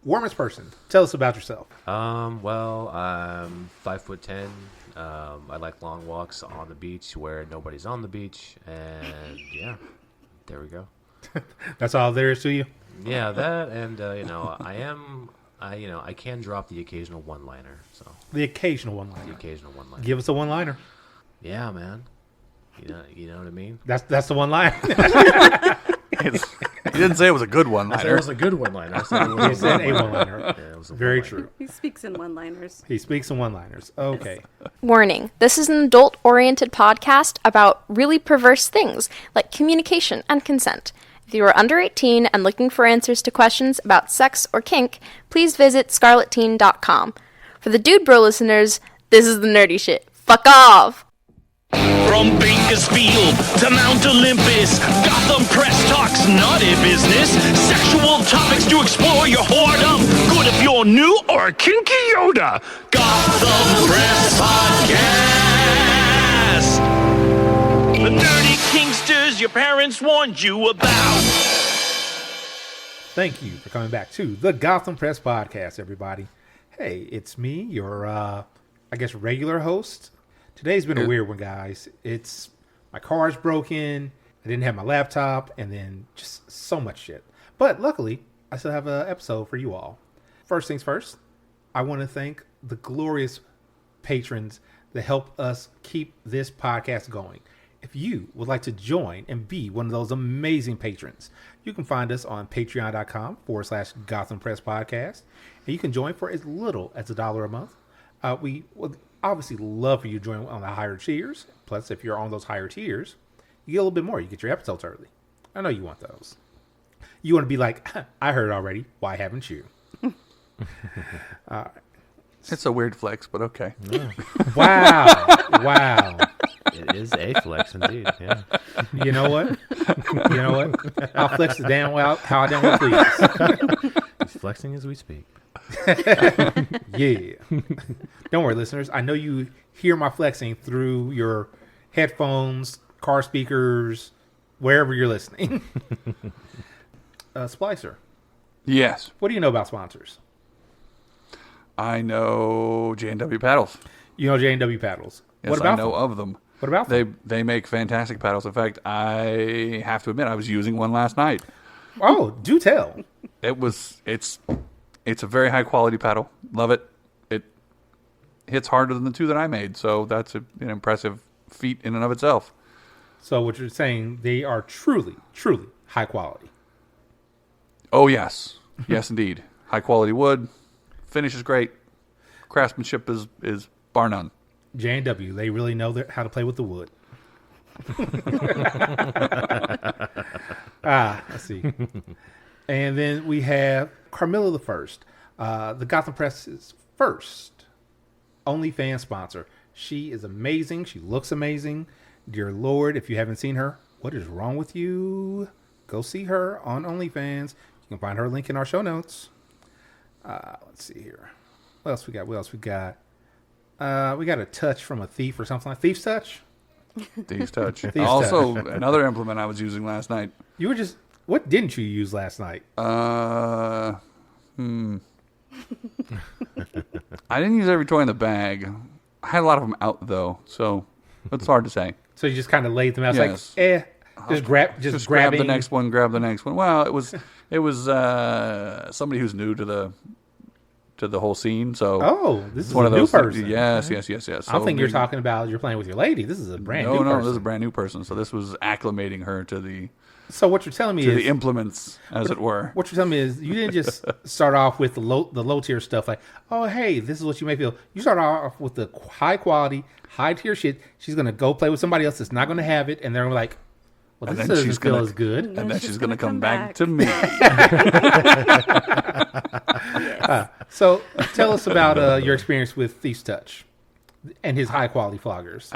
warmest person. Tell us about yourself. Well, I'm 5'10". I like long walks on the beach where nobody's on the beach, and yeah, there we go. That's all there is to you? Yeah, that, and I can drop the occasional one-liner. So The occasional one-liner. the occasional one-liner. Give us a one-liner. Yeah, man. You know what I mean? That's the one-liner. He didn't say it was a good one. I said it was a good one-liner. I said it He was said a one-liner. Yeah, it was a Very one-liner. true. He speaks in one-liners. He speaks in one-liners. Okay. Warning, this is an adult-oriented podcast about really perverse things like communication and consent. If you are under 18 and looking for answers to questions about sex or kink, please visit scarletteen.com. For the Dude Bro listeners, this is the nerdy shit. Fuck off! From Bakersfield to Mount Olympus, Gotham Press talks naughty business. Sexual topics to explore your whoredom. Good if you're new or a kinky Yoda. Gotham Press Podcast. The nerdy Kinksters your parents warned you about. Thank you for coming back to the Gotham Press Podcast, everybody. Hey, it's me, your, regular host. Today's been a weird one, guys. My car's broken, I didn't have my laptop, and then just so much shit. But luckily, I still have an episode for you all. First things first, I want to thank the glorious patrons that help us keep this podcast going. If you would like to join and be one of those amazing patrons, you can find us on patreon.com/Gotham Press Podcast. And you can join for as little as $1 a month. We would obviously love for you to join on the higher tiers. Plus, if you're on those higher tiers, you get a little bit more. You get your episodes early. I know you want those. You want to be like, I heard already. Why haven't you? It's a weird flex, but okay. Yeah. Wow. It is a flex indeed. Yeah. You know what? I'll flex the damn well how I damn well please. He's flexing as we speak. Yeah. Don't worry, listeners. I know you hear my flexing through your headphones, car speakers, wherever you're listening. Splicer. Yes. What do you know about sponsors? I know J&W paddles. You know J&W paddles. Yes, What about I know them? of them. What about them? They make fantastic paddles. In fact, I have to admit, I was using one last night. Oh, do tell. It's a very high quality paddle. Love it. It hits harder than the two that I made, so that's an impressive feat in and of itself. So what you're saying, they are truly, truly high quality. Oh yes, yes indeed. High quality wood, finish is great, craftsmanship is bar none. J&W, they really know how to play with the wood. Let's see. And then we have Carmilla the First, the Gotham Press's first OnlyFans sponsor. She is amazing. She looks amazing. Dear Lord, if you haven't seen her, what is wrong with you? Go see her on OnlyFans. You can find her link in our show notes. Let's see here. What else we got? We got a touch from a thief or something like Thief's Touch. Thieves touch. Thieves Also, touch. another implement I was using last night. What didn't you use last night? I didn't use every toy in the bag. I had a lot of them out though, so it's hard to say. So you just kind of laid them out. Yes. It's like, just grab grabbing. the next one. Grab the next one. Well, it was somebody who's new to the whole scene. So This is one a of new those. person. Yes. So I think you're talking about you're playing with your lady. This is a brand new person. No, this is a brand new person. So this was acclimating her to the So what you're telling me is the implements, as it were. What you're telling me is you didn't just start off with the low tier stuff like, oh hey, this is what you may feel. You start off with the high quality, high tier shit. She's gonna go play with somebody else that's not gonna have it, and they're like, well, this doesn't feel as good. And then she's gonna come back to me. So tell us about your experience with Thief's Touch and his high quality floggers.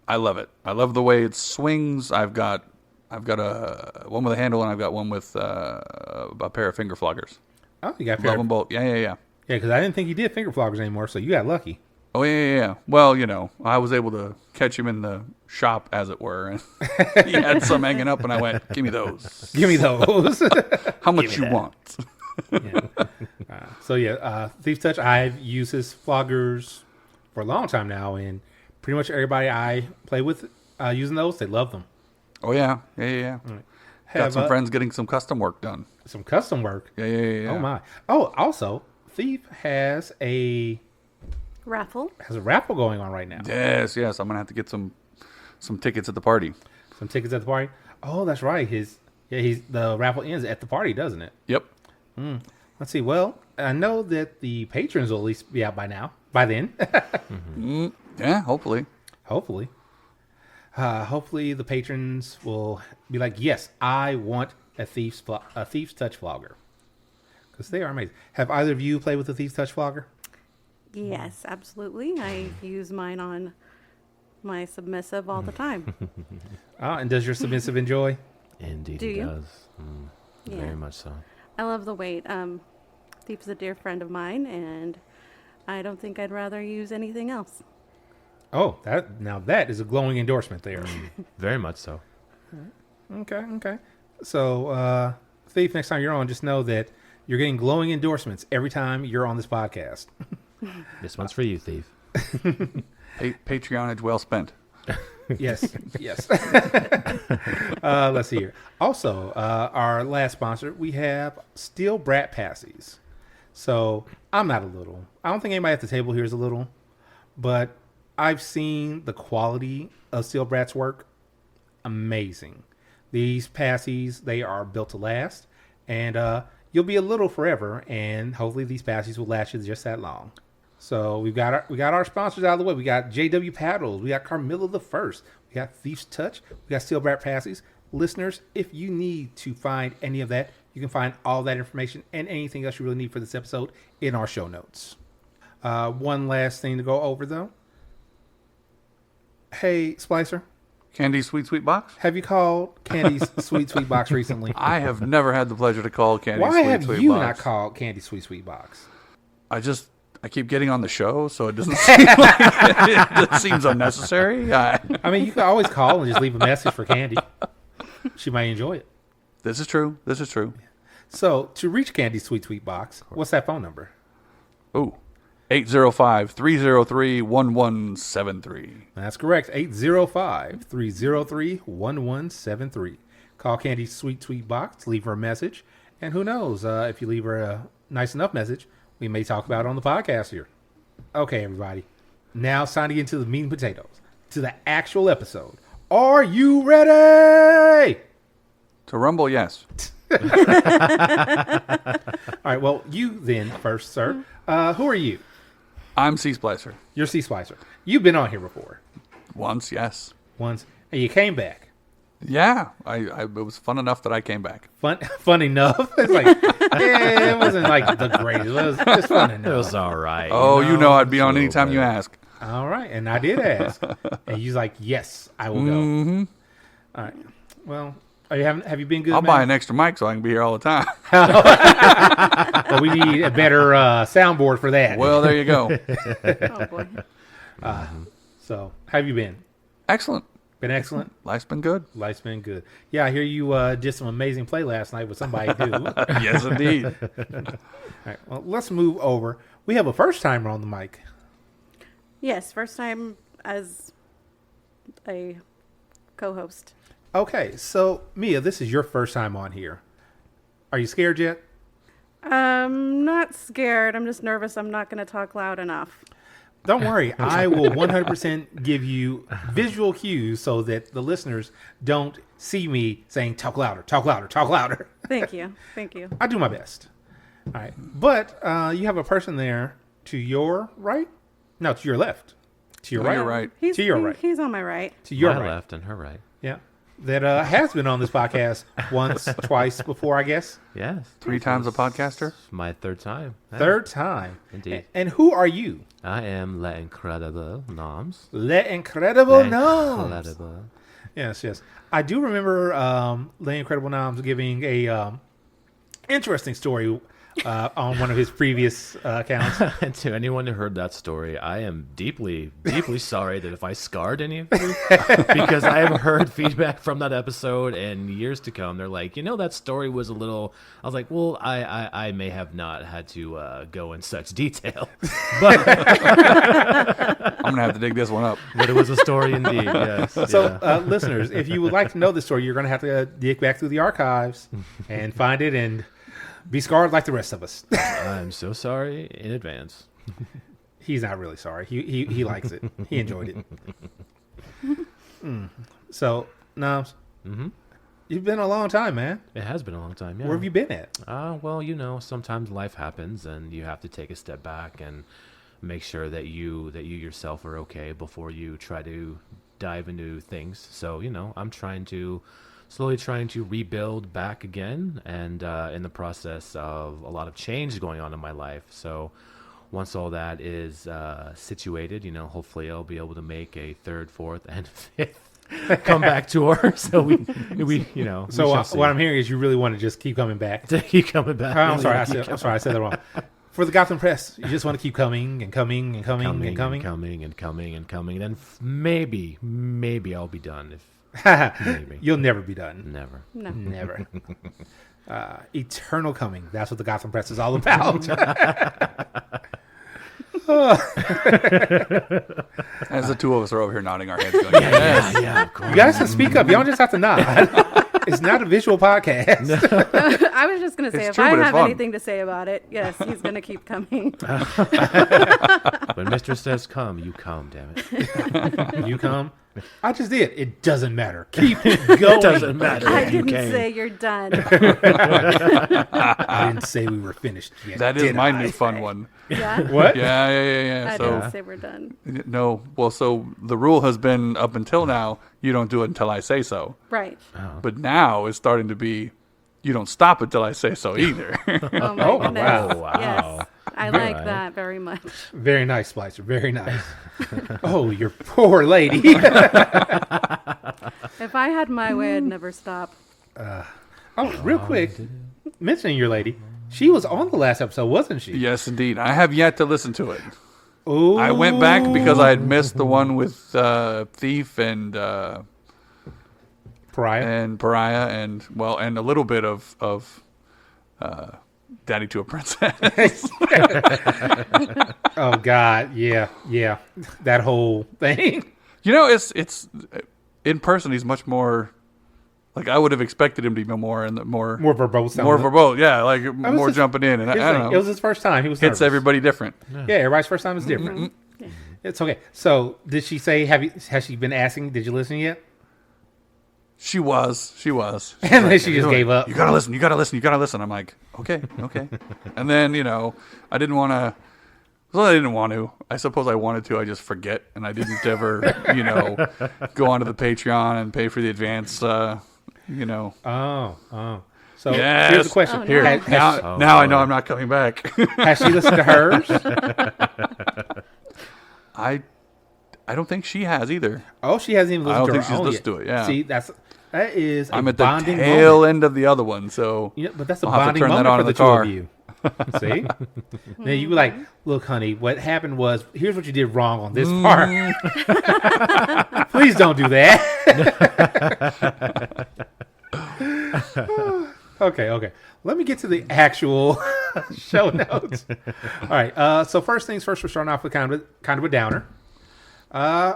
I love it. I love the way it swings. I've got a one with a handle, and I've got one with a pair of finger floggers. Oh, you got love them both. Yeah. Yeah, because I didn't think you did finger floggers anymore, so you got lucky. Oh yeah. Well, I was able to catch him in the shop, as it were, and he had some hanging up, and I went, "Give me those. Give me those. How much you want?" Yeah. So So yeah, Thief's Touch. I've used his floggers for a long time now, and pretty much everybody I play with using those, they love them. Oh yeah. Got some friends getting some custom work done. Some custom work. Yeah. Oh my. Oh, also, Thief has a Raffle. going on right now. Yes. I'm gonna have to get some tickets at the party. Some tickets at the party. Oh, that's right. The raffle ends at the party, doesn't it? Yep. Let's see. Well, I know that the patrons will at least be out by then. Yeah, hopefully. Hopefully the patrons will be like, yes, I want a Thief's Touch flogger, because they are amazing. Have either of you played with the Thief's Touch flogger? Yes, absolutely. I use mine on my submissive all the time. And does your submissive enjoy? Indeed, Do he you? does. Yeah. Very much so. I love the weight. Thief is a dear friend of mine, and I don't think I'd rather use anything else. Oh, that is a glowing endorsement there. Very much so. Okay. So, Thief, next time you're on, just know that you're getting glowing endorsements every time you're on this podcast. This one's for you, Thief. Patreonage well spent. Yes. Let's see here. Also, our last sponsor, we have Steel Brat Pacis. So I'm not a little. I don't think anybody at the table here is a little, but I've seen the quality of Steel Brat's work. Amazing. These Pacis, they are built to last, and you'll be a little forever, and hopefully these Pacis will last you just that long. So we got our sponsors out of the way. We got JW Paddles. We got Carmilla the First. We got Thief's Touch. We got Steel Brat Pacis. Listeners, if you need to find any of that, you can find all that information and anything else you really need for this episode in our show notes. One last thing to go over, though. Hey, Splicer. Candy's Sweet Box? Have you called Candy's Sweet Box recently? I have never had the pleasure to call Candy's Why Sweet have Box. you not called Candy's Sweet Box? I keep getting on the show, so it doesn't seem like it seems unnecessary. I mean, you can always call and just leave a message for Candy. She might enjoy it. This is true. So, to reach Candy's Sweet Box, what's that phone number? Ooh, 805-303-1173. That's correct. 805-303-1173. Call Candy's Sweet Box, leave her a message, and who knows, if you leave her a nice enough message, we may talk about it on the podcast here. Okay, everybody. Now it's time to get into the meat and potatoes, to the actual episode. Are you ready? To rumble, yes. All right, well, you then first, sir. Who are you? I'm C Splicer. You're C Splicer. You've been on here before. Once, yes. Once, and you came back. Yeah, it was fun enough that I came back. Fun enough. It's like, it wasn't like the greatest. It was just fun enough. It was all right. Oh, you know I'd be on anytime you ask. All right, and I did ask, and you're like, yes, I will go. Mm-hmm. All right. Well, have you been good? I'll buy an extra mic so I can be here all the time. Well, we need a better soundboard for that. Well, there you go. Oh, boy. So, how have you been? Excellent. Been excellent. Life's been good. Life's been good. Yeah, I hear you did some amazing play last night with somebody new. Yes, indeed. All right. Well, let's move over. We have a first timer on the mic. Yes, first time as a co-host. Okay, so Mia, this is your first time on here. Are you scared yet? Not scared. I'm just nervous. I'm not going to talk loud enough. Don't worry. I will 100% give you visual cues so that the listeners don't see me saying, talk louder, talk louder, talk louder. Thank you. Thank you. I do my best. All right. But you have a person there to your right? No, to your left. To your To right. your right. To your right. He's on my right. To your My right. left and her right. Yeah. That has been on this podcast once, twice before, I guess. Yes. 3 times a podcaster. It's my third time. Yeah. Third time. Indeed. And who are you? I am Le Incredible Noms. Le Incredible Noms. Incredible. Yes. I do remember Le Incredible Noms giving a interesting story on one of his previous accounts. And to anyone who heard that story, I am deeply, deeply sorry that if I scarred any of you, because I have heard feedback from that episode and years to come. They're like, that story was a little. I was like, well, I may have not had to go in such detail, but I'm gonna have to dig this one up. but it was a story indeed. Yes. So, listeners, if you would like to know the story, you're going to have to dig back through the archives and find it and be scarred like the rest of us. I'm so sorry in advance. He's not really sorry. He likes it. He enjoyed it. So, Noms, you've been a long time, man. It has been a long time. Yeah. Where have you been at? Well, sometimes life happens, and you have to take a step back and make sure that you yourself are okay before you try to dive into things. So, I'm slowly trying to rebuild back again, and in the process of a lot of change going on in my life. So once all that is situated, hopefully I'll be able to make a third, fourth, and fifth comeback tour. So we So what I'm hearing is you really want to just keep coming back. keep coming back. I'm sorry, I said that wrong. For the Gotham Press, you just want to keep coming and coming and coming and coming. And coming. Then maybe I'll be done. Maybe. You'll never be done. Never. No. Never. Eternal coming. That's what the Gotham Press is all about. As the two of us are over here nodding our heads. Going, Yeah, of course. You guys can speak up. You don't just have to nod. It's not a visual podcast. I was just going to say, It's if true, I but it's have fun. anything to say about it, yes, he's going to keep coming. When Mistress says come, you come, damn it. You come. I just did. It doesn't matter. Keep going. It doesn't matter. I if you didn't came. say you're done. I didn't say we were finished yet. that is did my I? new fun one. Yeah? What? Yeah. I So didn't say we're done. no, well, so the rule has been up until now, you don't do it until I say so. Right. But now it's starting to be, you don't stop until I say so either. Oh, my Oh, goodness. wow. Yes. I All like right. that very much. Very nice, Splicer. Very nice. Oh, you poor lady. If I had my way, I'd never stop. Oh, real quick. Mentioning your lady. She was on the last episode, wasn't she? Yes, indeed. I have yet to listen to it. Ooh. I went back because I had missed the one with Thief and Pariah. and a little bit of Daddy to a Princess. Oh, God. Yeah. That whole thing. It's in person. He's much more. Like I would have expected him to be more verbose. more verbose. Yeah, like more just- jumping in, and I don't know. It was his first time. He was Hits nervous. everybody different. Yeah, everybody's first time is different. It's okay. So, did she say? Has she been asking? Did you listen yet? She was. And then she just gave up. You gotta listen. I'm like, okay. And then I didn't want to. Well, I didn't want to. I suppose I wanted to. I just forget, and I didn't ever, go onto the Patreon and pay for the advance. Oh. So Yes. here's the question. Oh, no. Here Has- now I know I'm not coming back. Has she listened to hers? I don't think she has either. Oh, she hasn't even I listened don't to her think she's own listened yet. to it, yeah. See, that is a I'm at the bonding tail moment. end of the other one, so But that's a I'll have to bonding turn that moment on for in the the two car. of you. See? Then you be like, look, honey, what happened was, here's what you did wrong on this part. Please don't do that. Okay. Let me get to the actual show notes. All right. So first things first, we're starting off with kind of a downer.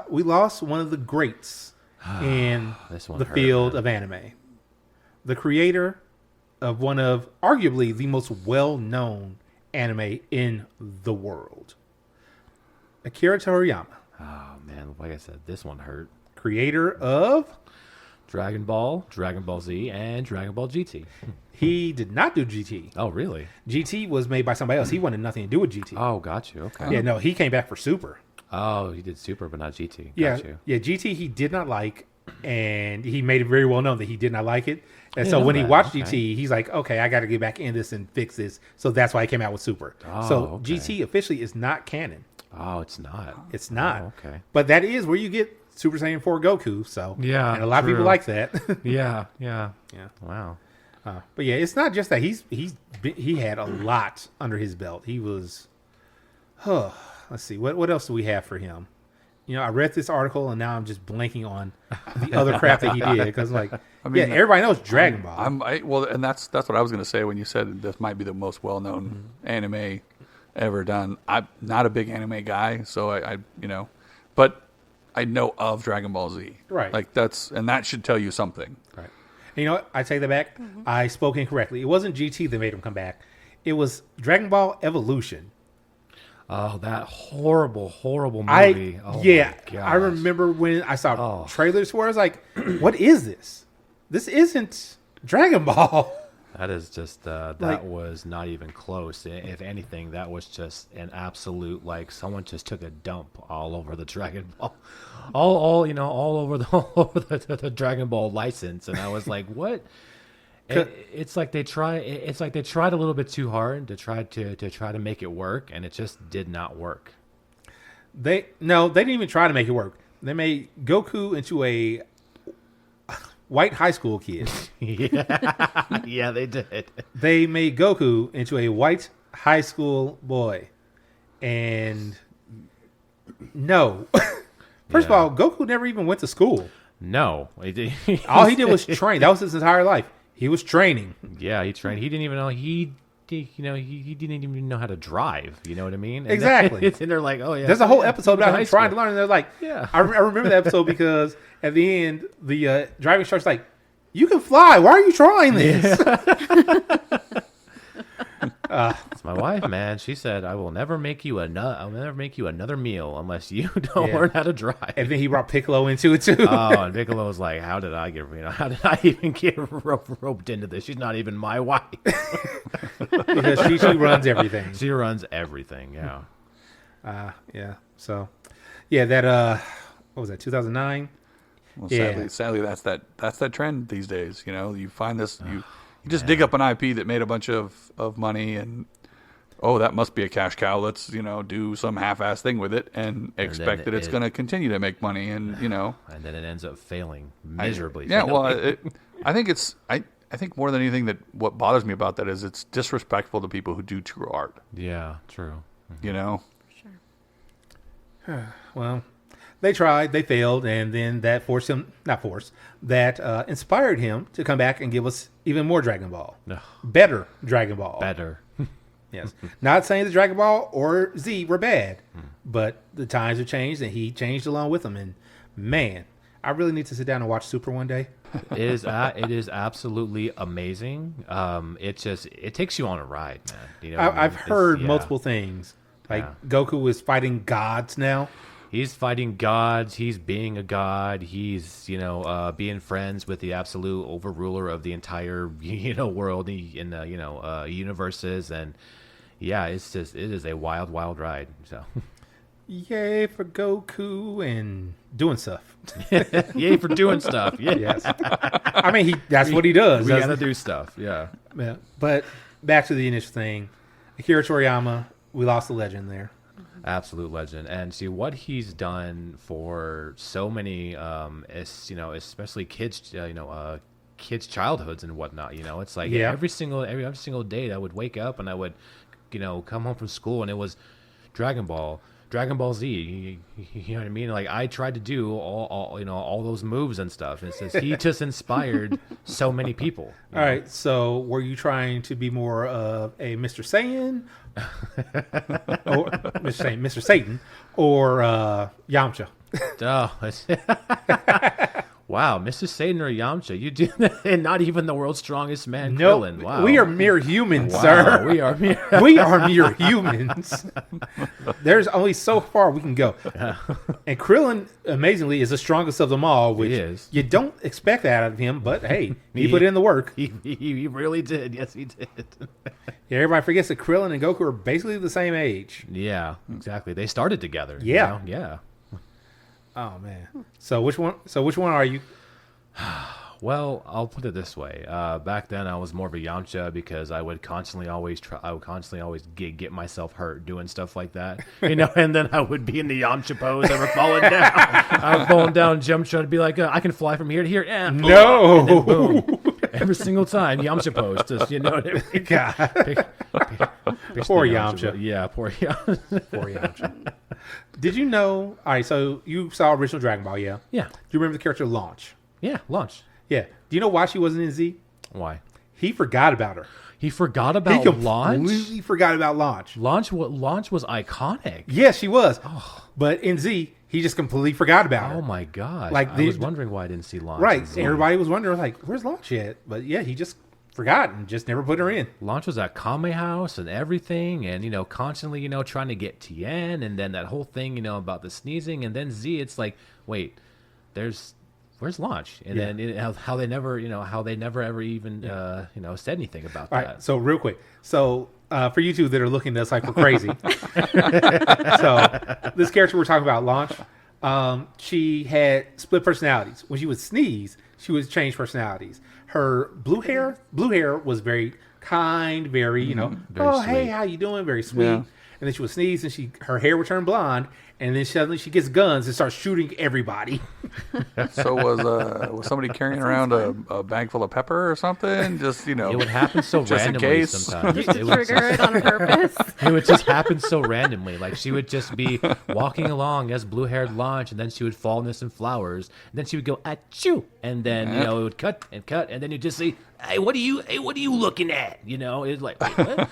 We lost one of the greats in This one the hurt, field man. of anime. The creator of one of arguably the most well-known anime in the world, Akira Toriyama, Oh man, like I said, this one hurt. creator of. Dragon Ball, Dragon Ball Z, and Dragon Ball GT. He did not do GT. Oh really? GT was made by somebody else. He wanted nothing to do with GT. Oh, got you. Okay. Yeah, no, he came back for Super. Oh, he did Super, but not GT. Yeah, Got you. yeah, GT he did not like, and he made it very well known that he did not like it. And I so know when he that. watched Okay. GT, he's like, okay, I got to get back in this and fix this. So that's why he came out with Super. Oh, so okay. GT officially is not canon. Oh, it's not. It's not. Oh, okay. But that is where you get Super Saiyan 4 Goku. So Yeah, and a lot of people true. like that. Yeah. Yeah. Wow. But yeah, it's not just that he had a lot under his belt. He was, let's see, what else do we have for him? You know, I read this article and now I'm just blanking on the other crap that he did because, like, everybody knows Dragon Ball. Well, and that's what I was going to say when you said this might be the most well-known anime ever done. I'm not a big anime guy, so I but I know of Dragon Ball Z. Right. Like that should tell you something. Right. And you know what? I take that back. I spoke incorrectly. It wasn't GT that made him come back. It was Dragon Ball Evolution. Oh, that horrible movie. I remember when I saw trailers for it, I was like, what is this? This isn't Dragon Ball. That is just, that was not even close. If anything, that was just an absolute, like, someone just took a dump all over the Dragon Ball. All over the Dragon Ball license. And I was like, what? It's like they tried a little bit too hard to try to make it work, and it just did not work. They didn't even try to make it work. They made Goku into a white high school kid. Yeah, they did. They made Goku into a white high school boy, and first of all, Goku never even went to school. No, all he did was train. That was his entire life. He was training. Yeah, he trained. He didn't even know he didn't even know how to drive. You know what I mean? And exactly. And they're like, oh yeah. There's a whole episode about him trying to learn. And they're like, yeah. I remember that episode because at the end, the driving instructor's like, "You can fly. Why are you trying this?" It's my wife, man. She said, I'll never make you another meal unless you don't learn how to drive. And then he brought Piccolo into it too. And Piccolo was like, how did I even get roped into this? She's not even my wife. Because she runs everything. She runs everything, yeah. Yeah. So, yeah, that what was that? 2009. Well, sadly, that's that trend these days. You know, you find this you just dig up an IP that made a bunch of money and that must be a cash cow. Let's do some half-ass thing with it and expect that it's going to continue to make money and and then it ends up failing miserably. I think more than anything that what bothers me about that is it's disrespectful to people who do true art. Yeah, true. Sure. Well, they tried, they failed, and then that inspired him to come back and give us even more Dragon Ball. Better Dragon Ball. Better. Yes. Not saying the Dragon Ball or Z were bad, but the times have changed and he changed along with them. And man, I really need to sit down and watch Super one day. It is absolutely amazing. It takes you on a ride, man. I've heard multiple things. Like Goku is fighting gods now. He's fighting gods. He's being a god. He's, being friends with the absolute overruler of the entire, world in the, universes. And yeah, it is a wild, wild ride. So, yay for Goku and doing stuff. Yay for doing stuff. Yeah. Yes. I mean, that's what he does. We gotta do stuff. Yeah. Yeah. But back to the initial thing, Akira Toriyama, we lost a legend there. Absolute legend. And see what he's done for so many especially kids kids' childhoods and whatnot. It's like every single day I would wake up and I would come home from school and it was Dragon Ball Z. You know what I mean? Like I tried to do all those moves and stuff. And it says he just inspired so many people. All right. So were you trying to be more of a Mr. Saiyan, or Mr. Satan, or Yamcha? Wow, Mr. Satan or Yamcha, you do that, and not even the world's strongest man, no, Krillin. Wow. We are mere humans, sir. We are mere humans. There's only so far we can go. And Krillin, amazingly, is the strongest of them all, which he is. You don't expect that out of him, but hey, he put in the work. He really did. Yes, he did. Yeah, everybody forgets that Krillin and Goku are basically the same age. Yeah, exactly. They started together. Yeah. Yeah. Oh man. So which one are you? Well, I'll put it this way. Back then, I was more of a Yamcha because I would constantly always get myself hurt doing stuff like that, and then I would be in the Yamcha pose, ever falling down. I was falling down, jump shot, to be like, I can fly from here to here. No. And then boom. Every single time Yamcha posts, just, you know what I mean? God. Poor Yamcha. Yeah, poor Yamcha. Poor Yamcha. Did you know? All right, so you saw original Dragon Ball, yeah? Yeah. Do you remember the character Launch? Yeah, Launch. Yeah. Do you know why she wasn't in Z? Why? He forgot about her. He forgot He about Launch? completely forgot about Launch. Launch was iconic. Yes, she was. But in Z, he just completely forgot about her. Oh my gosh. Like, I was wondering why I didn't see Launch. Right. in Z. Everybody was wondering, like, where's Launch at? But yeah, he just forgot and just never put her in. Launch was at Kame House and everything, and, you know, constantly, you know, trying to get Tien, and then that whole thing, you know, about the sneezing, and then Z, it's like, wait, where's Launch? And then how they never ever even, you know, said anything about All that. right, so real quick. So for you two that are looking at us like we're crazy. So this character we're talking about, Launch, she had split personalities. When she would sneeze, she would change personalities. Her blue hair was very kind, very, you know, Very hey, sweet. how you doing? Very sweet. Yeah. And then she would sneeze and her hair would turn blonde. And then suddenly she gets guns and starts shooting everybody. So was somebody carrying around a bag full of pepper or something? Just, you know, It would happen so Just in randomly case. sometimes. Just to trigger it on purpose. It would just happen so randomly. Like, she would just be walking along as blue-haired Launch, and then she would fall into some flowers, and then she would go achoo, and then, you know, it would cut, and then you'd just see, hey, what are you looking at? You know, it's like, wait, what?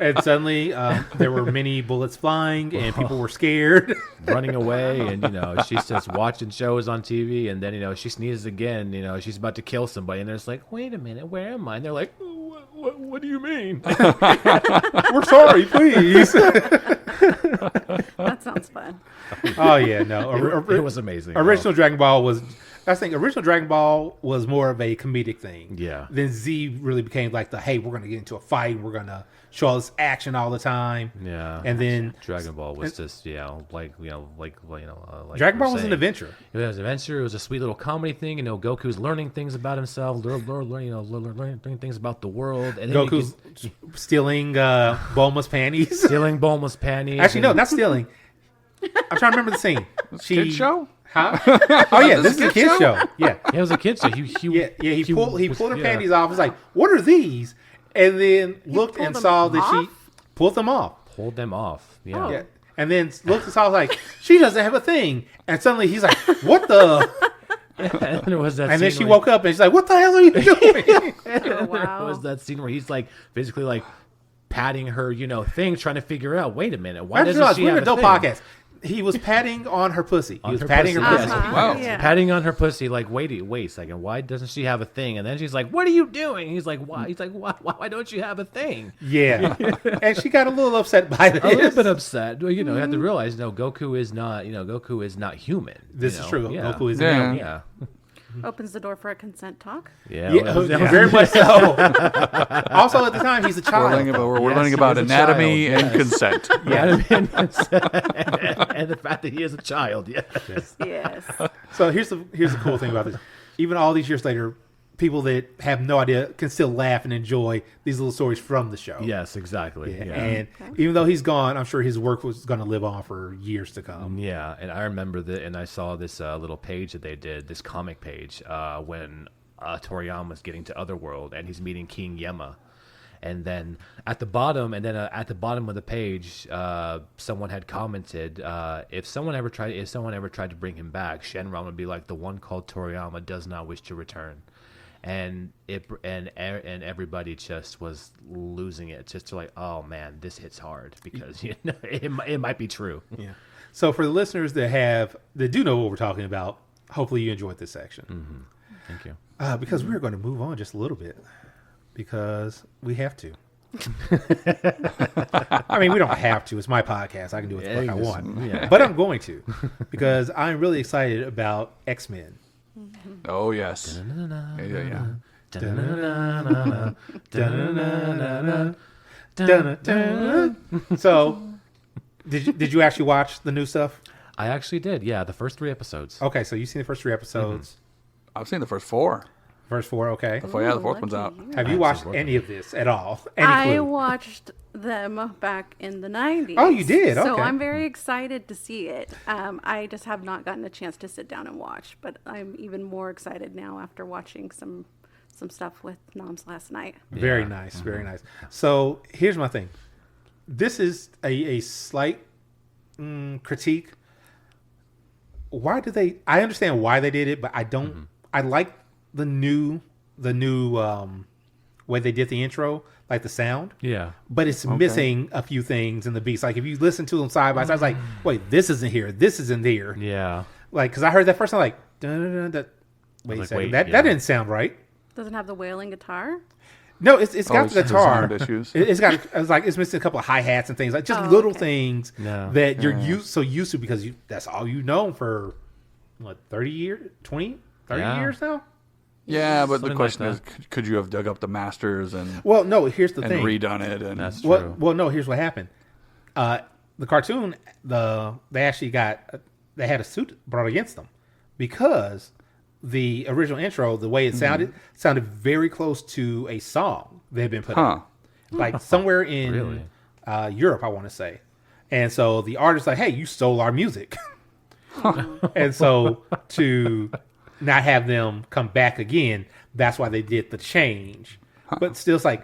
And suddenly there were many bullets flying and people were scared. Running away, and, you know, she's just watching shows on TV, and then, you know, she sneezes again, you know, she's about to kill somebody, and they're just like, wait a minute, where am I? And they're like, what do you mean? We're sorry, please. That sounds fun. Oh, yeah, no. It was amazing. Original Dragon Ball was... I think original Dragon Ball was more of a comedic thing. Yeah. Then Z really became like hey, we're going to get into a fight. And we're going to show all this action all the time. Yeah. And then Dragon Ball was just, like Dragon you were Ball was an saying. adventure. It was an adventure. It was a sweet little comedy thing. You know, Goku's learning things about himself, learning things about the world. And then Goku's stealing Bulma's panties. stealing Bulma's panties. Actually, no, not stealing. I'm trying to remember the scene. kid show? Huh? Oh yeah, this is a kid's show. Yeah. It was a kid, so he He pulled her yeah. panties off. He's like, "What are these?" And then looked pulled and them saw that off? she pulled them off. Pulled them off. Yeah. Oh. Yeah. And then looked and saw like she doesn't have a thing. And suddenly he's like, "What the?" And there was that And then scene she where woke up and she's like, "What the hell are you doing?" Oh, wow. There was that scene where he's like basically like patting her, you know, thing, trying to figure out. Wait a minute, why doesn't she we're have an a adult thing? podcast. He was patting on her pussy. He was patting her pussy. Uh-huh. Wow. Yeah. Patting on her pussy, like, wait a second, why doesn't she have a thing? And then she's like, what are you doing? He's like, why? He's like, why don't you have a thing? Yeah. And she got a little upset by this. A little bit upset. Well, you know, you have to realize, no, Goku is not human. This is true. Yeah. Goku is Yeah. Yeah. Opens the door for a consent talk. Yeah. Yeah, well, very much so. Also, at the time, he's a We're child. learning about he is a anatomy child, and consent. Yeah. And the fact that he is a child. Yes. Yes. So here's the cool thing about this. Even all these years later, people that have no idea can still laugh and enjoy these little stories from the show. Yes, exactly. Yeah. Yeah. And even though he's gone, I'm sure his work was going to live on for years to come. Yeah, and I remember that, and I saw this little page that they did, this comic page, when Toriyama was getting to Otherworld, and he's meeting King Yemma, and then at the bottom of the page, someone had commented, if someone ever tried to bring him back, Shenron would be like, the one called Toriyama does not wish to return. And everybody just was losing it, just to like, oh man, this hits hard, because you know it might be true. Yeah. So for the listeners that do know what we're talking about, hopefully you enjoyed this section. Mm-hmm. Thank you. Because we're going to move on just a little bit, because we have to. I mean, we don't have to. It's my podcast. I can do what the fuck I want. Yeah. But I'm going to, because I'm really excited about X-Men. Oh, yes. Yeah. So, did you actually watch the new stuff? I actually did. Yeah, the first 3 episodes. Okay, so you've seen the first 3 episodes. I've seen the first 4. First 4, okay. The 4th one's out. Have you watched any of this at all? Any I clue? watched them back in the 90s. Oh, you did? So Okay. I'm very excited to see it. I just have not gotten a chance to sit down and watch, but I'm even more excited now after watching some some stuff with Noms last night. Very Yeah. nice, very nice. So here's my thing. This is a slight critique. Why do they? I understand why they did it, but I don't. I like the new way they did the intro, like the sound. Yeah. But it's missing a few things in the beats. Like if you listen to them side by side, I was like, wait, this isn't here. This isn't there. Yeah. Like because I heard that first, I'm like, dun. Wait a like, second, wait, that yeah. didn't sound right. Doesn't have the wailing guitar. No, it's got the the guitar. sound issues. It's missing a couple of hi hats and things like just Oh, little okay. things No. that you're used to because that's all you know for what 30 years, 20, 30 Yeah. years now. Yeah, but the Something question like is, could you have dug up the masters and Well, no. Here's the thing. redone it? And That's true. Well, no. Here's what happened. The cartoon, they actually they had a suit brought against them because the original intro, the way it sounded very close to a song they had been put on, like somewhere in Really? Europe, I want to say. And so the artist like, hey, you stole our music, and so to not have them come back again, that's why they did the change. But still, it's like.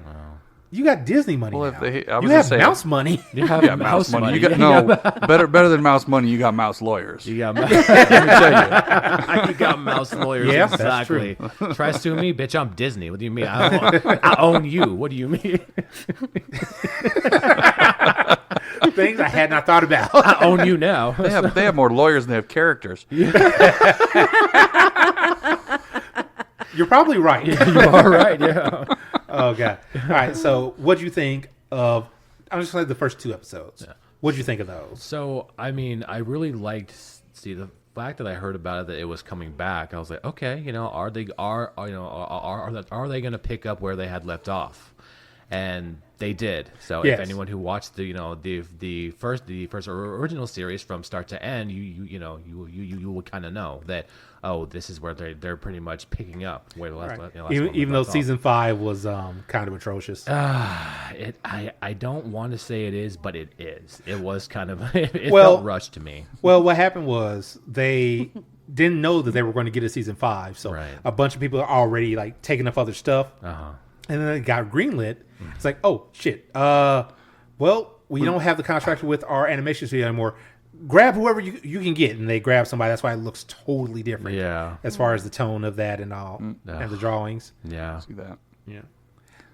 You got Disney money Well, now. I was You gonna have say- mouse money. You have yeah, mouse money. You got better than mouse money. You got mouse lawyers. You got Let me tell you. you got mouse lawyers. Yeah, that's exactly. Try to sue me, bitch. I'm Disney. What do you mean? I own you. What do you mean? Things I had not thought about. I own you now. They have more lawyers than they have characters. You're probably right. You are right. Yeah. Oh god. All right. So, what'd you think of? I'm just like the first 2 episodes. Yeah. What'd you think of those? So, I mean, I really liked. See, the fact that I heard about it that it was coming back, I was like, okay, are they going to pick up where they had left off? And they did. So Yes. if anyone who watched the first original series from start to end, you will kind of know that this is where they're pretty much picking up where the last, Right. last Even though season 5 was kind of atrocious. I don't want to say it is, but it is. It was kind of it Well- felt rushed to me. Well, what happened was they didn't know that they were going to get a season 5, so Right. a bunch of people are already like taking up other stuff, and then it got greenlit. It's like, oh shit. Well, we don't have the contract with our animation studio anymore. Grab whoever you can get, and they grab somebody. That's why it looks totally different. Yeah. As far as the tone of that and all, and the drawings. Yeah. See that? Yeah.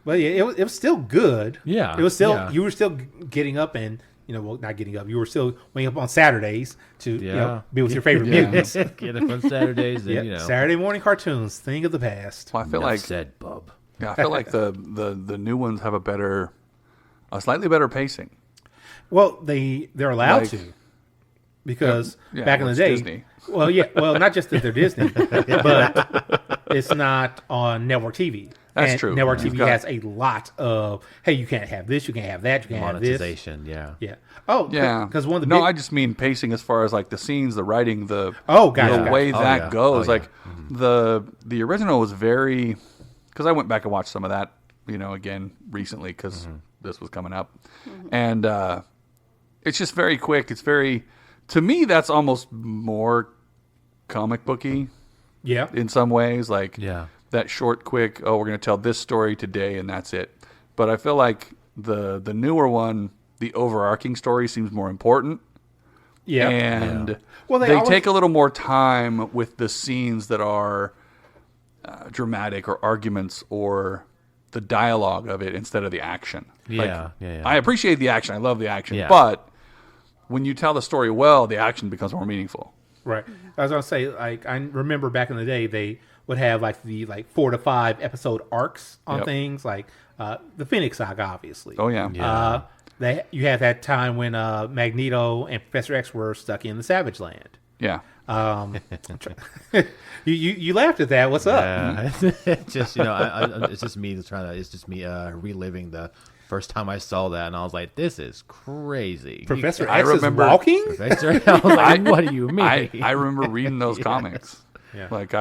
But yeah, it was still good. Yeah, It was still yeah. you were still getting up and well, not getting up. You were still waking up on Saturdays to be with your favorite Yeah. mutants. Get it on Saturdays, and Yep. Saturday morning cartoons, thing of the past. Well, I feel Enough like said, bub. I feel like the new ones have a slightly better pacing. Well, they're allowed Like- to because Yeah, back in well, the it's day. Disney. Well, yeah. Well, not just that they're Disney, but it's not on network TV. That's And true. Network You've TV got- has a lot of you can't have this, you can't have that, you can't have this. Monetization, yeah. Yeah. Oh, Yeah, Because one of the no, big, I just mean pacing as far as like the scenes, the writing, the gotcha. the way Oh, that yeah. goes. Oh, yeah. Like the original was very, because I went back and watched some of that, again recently because this was coming up, and it's just very quick. It's very, to me, that's almost more comic booky Yeah. in some ways. Like Yeah. that short, quick. Oh, we're going to tell this story today, and that's it. But I feel like the newer one, the overarching story seems more important. Yeah. And Well, they they always- take a little more time with the scenes that are dramatic or arguments or the dialogue of it instead of the action. Yeah, yeah. I appreciate the action. I love the action. Yeah. But when you tell the story well, the action becomes more meaningful. Right. I was gonna say, like, I remember back in the day they would have like the 4 to 5 episode arcs on Yep. things like the Phoenix Saga, obviously. Oh, yeah. Yeah. You had that time when Magneto and Professor X were stuck in the Savage Land. Yeah. You laughed at that. What's up? It's just it's just me reliving the first time I saw that, and I was like, this is crazy. Professor I X remember- is walking. I was like, what do you mean? I remember reading those comics. Yeah. Like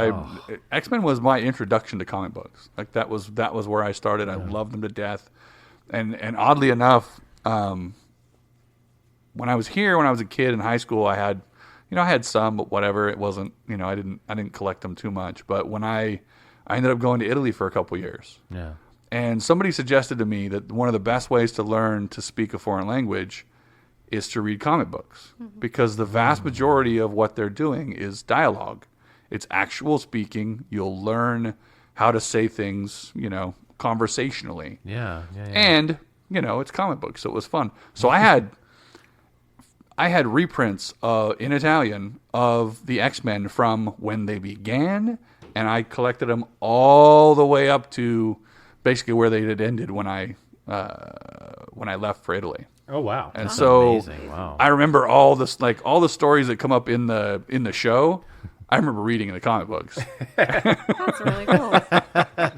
X-Men was my introduction to comic books. Like that was where I started. I loved them to death. And oddly enough, when I was a kid in high school, I had some, but whatever. It wasn't, I didn't collect them too much. But when I I ended up going to Italy for a couple years. Yeah. And somebody suggested to me that one of the best ways to learn to speak a foreign language is to read comic books, because the vast majority of what they're doing is dialogue. It's actual speaking. You'll learn how to say things, conversationally. Yeah. And, it's comic books, so it was fun. So I had reprints in Italian of the X-Men from when they began, and I collected them all the way up to basically where they had ended when I left for Italy. Oh wow! And so amazing. Wow. I remember all the stories that come up in the show. I remember reading in the comic books. That's really cool.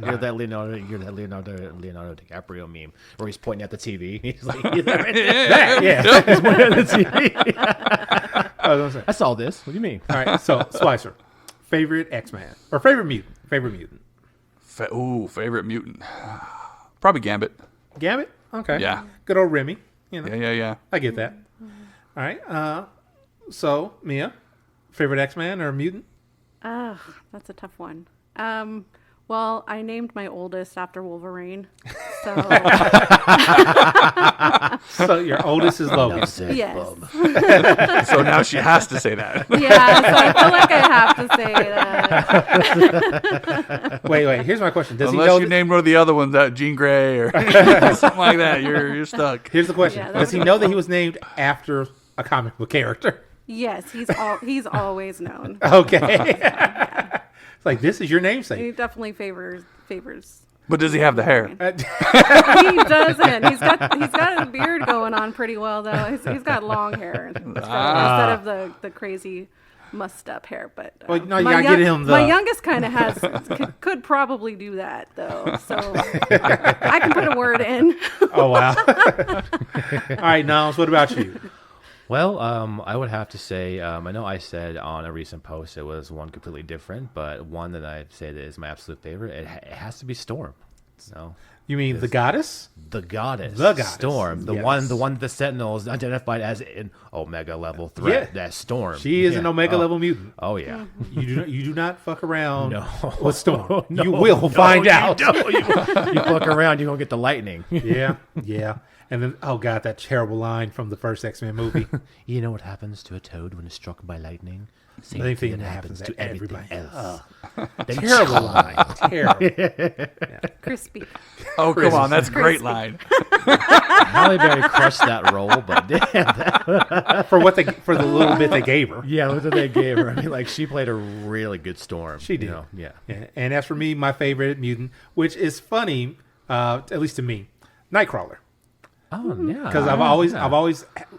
You're that Leonardo DiCaprio meme where he's pointing at the TV. He's like, he's pointing at the TV. I saw this. What do you mean? All right, so Slicer, favorite X-Man or favorite mutant? Favorite mutant. Probably Gambit. Gambit. Okay. Yeah. Good old Remy. Yeah. I get that. All right. So Mia, favorite X-Man or mutant? Oh, that's a tough one. Well, I named my oldest after Wolverine. So, So your oldest is Logan. yes. So now she has to say that. Yeah, so I feel like I have to say that. Wait. Here's my question. Does he Unless know? you named one of the other ones that Jean Grey or something like that, you're stuck. Here's the question. Yeah, Does he know that he was named after a comic book character? Yes, he's always known. Okay. It's like, this is your namesake. He definitely favors. But does he have the hair? He doesn't. He's got his beard going on pretty well though. He's got long hair instead of the crazy mussed up hair. But Well, no, you gotta get him my youngest kind of could probably do that though. So I can put a word in. Oh wow. All right, Niles, what about you? Well, I would have to say, I know I said on a recent post it was one completely different, but one that I'd say that is my absolute favorite, it has to be Storm. So You mean the goddess? the goddess, Storm, the Yes. one the Sentinels identified as an Omega level threat. Yeah. That's Storm. She is an Omega Oh. level mutant. Oh yeah. You do not fuck around No. with Storm. No, you will find out. You fuck around, you're gonna get the lightning. Yeah. And then, oh god, that terrible line from the first X-Men movie. You know what happens to a toad when it's struck by lightning? Same Same thing thing that that happens happens to to everything everybody. else. Then Terrible line. Terrible. Crispy. Oh, come on. That's a great line. Halle Berry crushed that role, but damn, For the little bit they gave her. yeah, what did they gave her? I mean, like she played a really good Storm. She did. Yeah. Yeah. And as for me, my favorite mutant, which is funny, at least to me, Nightcrawler. Oh yeah. Because I've always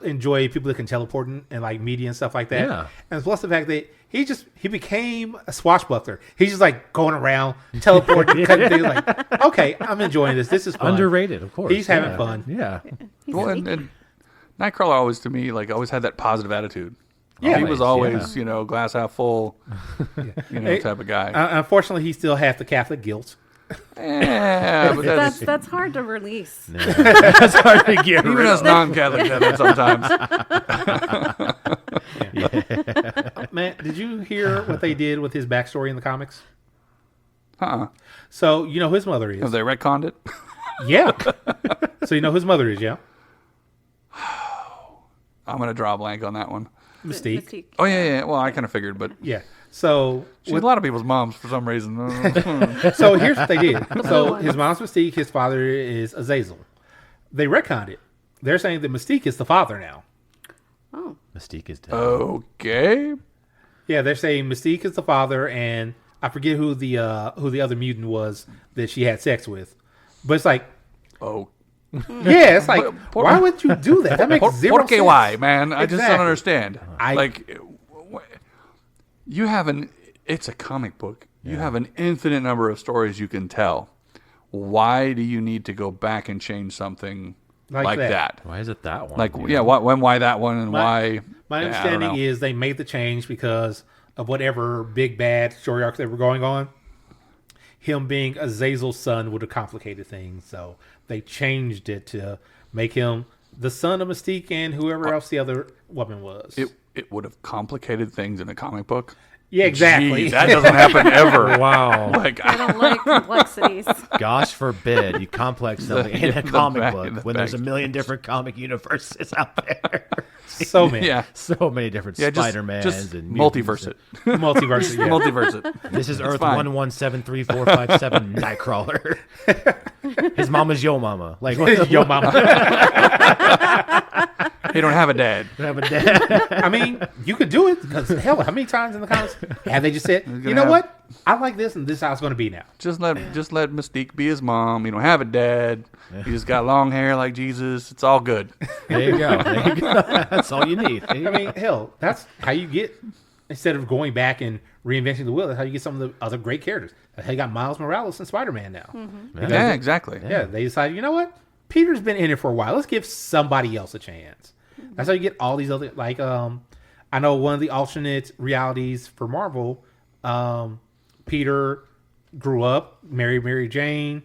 enjoyed people that can teleport in like media and stuff like that. Yeah. And plus the fact that he became a swashbuckler. He's just like going around teleporting, cutting things. Like, okay, I'm enjoying this. This is fun. Underrated, of course. He's having yeah. fun. Yeah. Well, and Nightcrawler always, to me, always had that positive attitude. Yeah. He was always, glass half full, type of guy. Unfortunately, he still has the Catholic guilt. Yeah, but That's hard to release. That's hard to get even rid us of. non-Catholics have it sometimes. Man, did you hear what they did with his backstory in the comics? So you know who his mother is. Have they retconned it? Yeah. So you know who his mother is, yeah? I'm going to draw a blank on that one. Mystique. Oh, yeah. Well, I kind of figured, but Yeah. So she's a lot of people's moms for some reason. So here's what they did. So his mom's Mystique, his father is Azazel. They retconned it. They're saying that Mystique is the father now. Oh. Mystique is dead. Okay. Yeah, they're saying Mystique is the father, and I forget who the other mutant was that she had sex with. But it's like, Oh. yeah, it's like, why would you do that? That makes zero Porque sense. why, man? I just don't Exactly. understand. You have it's a comic book. You have an infinite number of stories you can tell. Why do you need to go back and change something like that? Why is it that one? Like, dude? yeah, why that one and My why? understanding is they made the change because of whatever big bad story arc they were going on. Him being Azazel's son would have complicated things, so they changed it to make him the son of Mystique and whoever else the other woman was. It would have complicated things in a comic book. Yeah, exactly. Gee, that doesn't happen ever. Wow. Like, I don't like complexities. Gosh forbid you complex something in a comic back- book the when there's a back- million different comic universes out there. So many. yeah. So many different Yeah, Spider-Mans just and multiverse it. Multiverse. Yeah. Multiverse it. This is Earth fine. 1173457 Nightcrawler. His mama's yo mama. Like what Yo, mama. They don't have a dad. have a dad. I mean, you could do it because hell, how many times in the comics have they just said, you know have- what? I like this, and this is how it's going to be now. Just let Mystique be his mom. You don't have a dad. You just got long hair like Jesus. It's all good. There you go. There you go. That's all you need. There you I go. mean, hell, that's how you get, instead of going back and reinventing the wheel, that's how you get some of the other great characters. That's how you got Miles Morales and Spider-Man now. Yeah, exactly. Yeah, they decided, you know what? Peter's been in it for a while. Let's give somebody else a chance. That's how you get all these other, like, I know one of the alternate realities for Marvel, Peter grew up, married Mary Jane,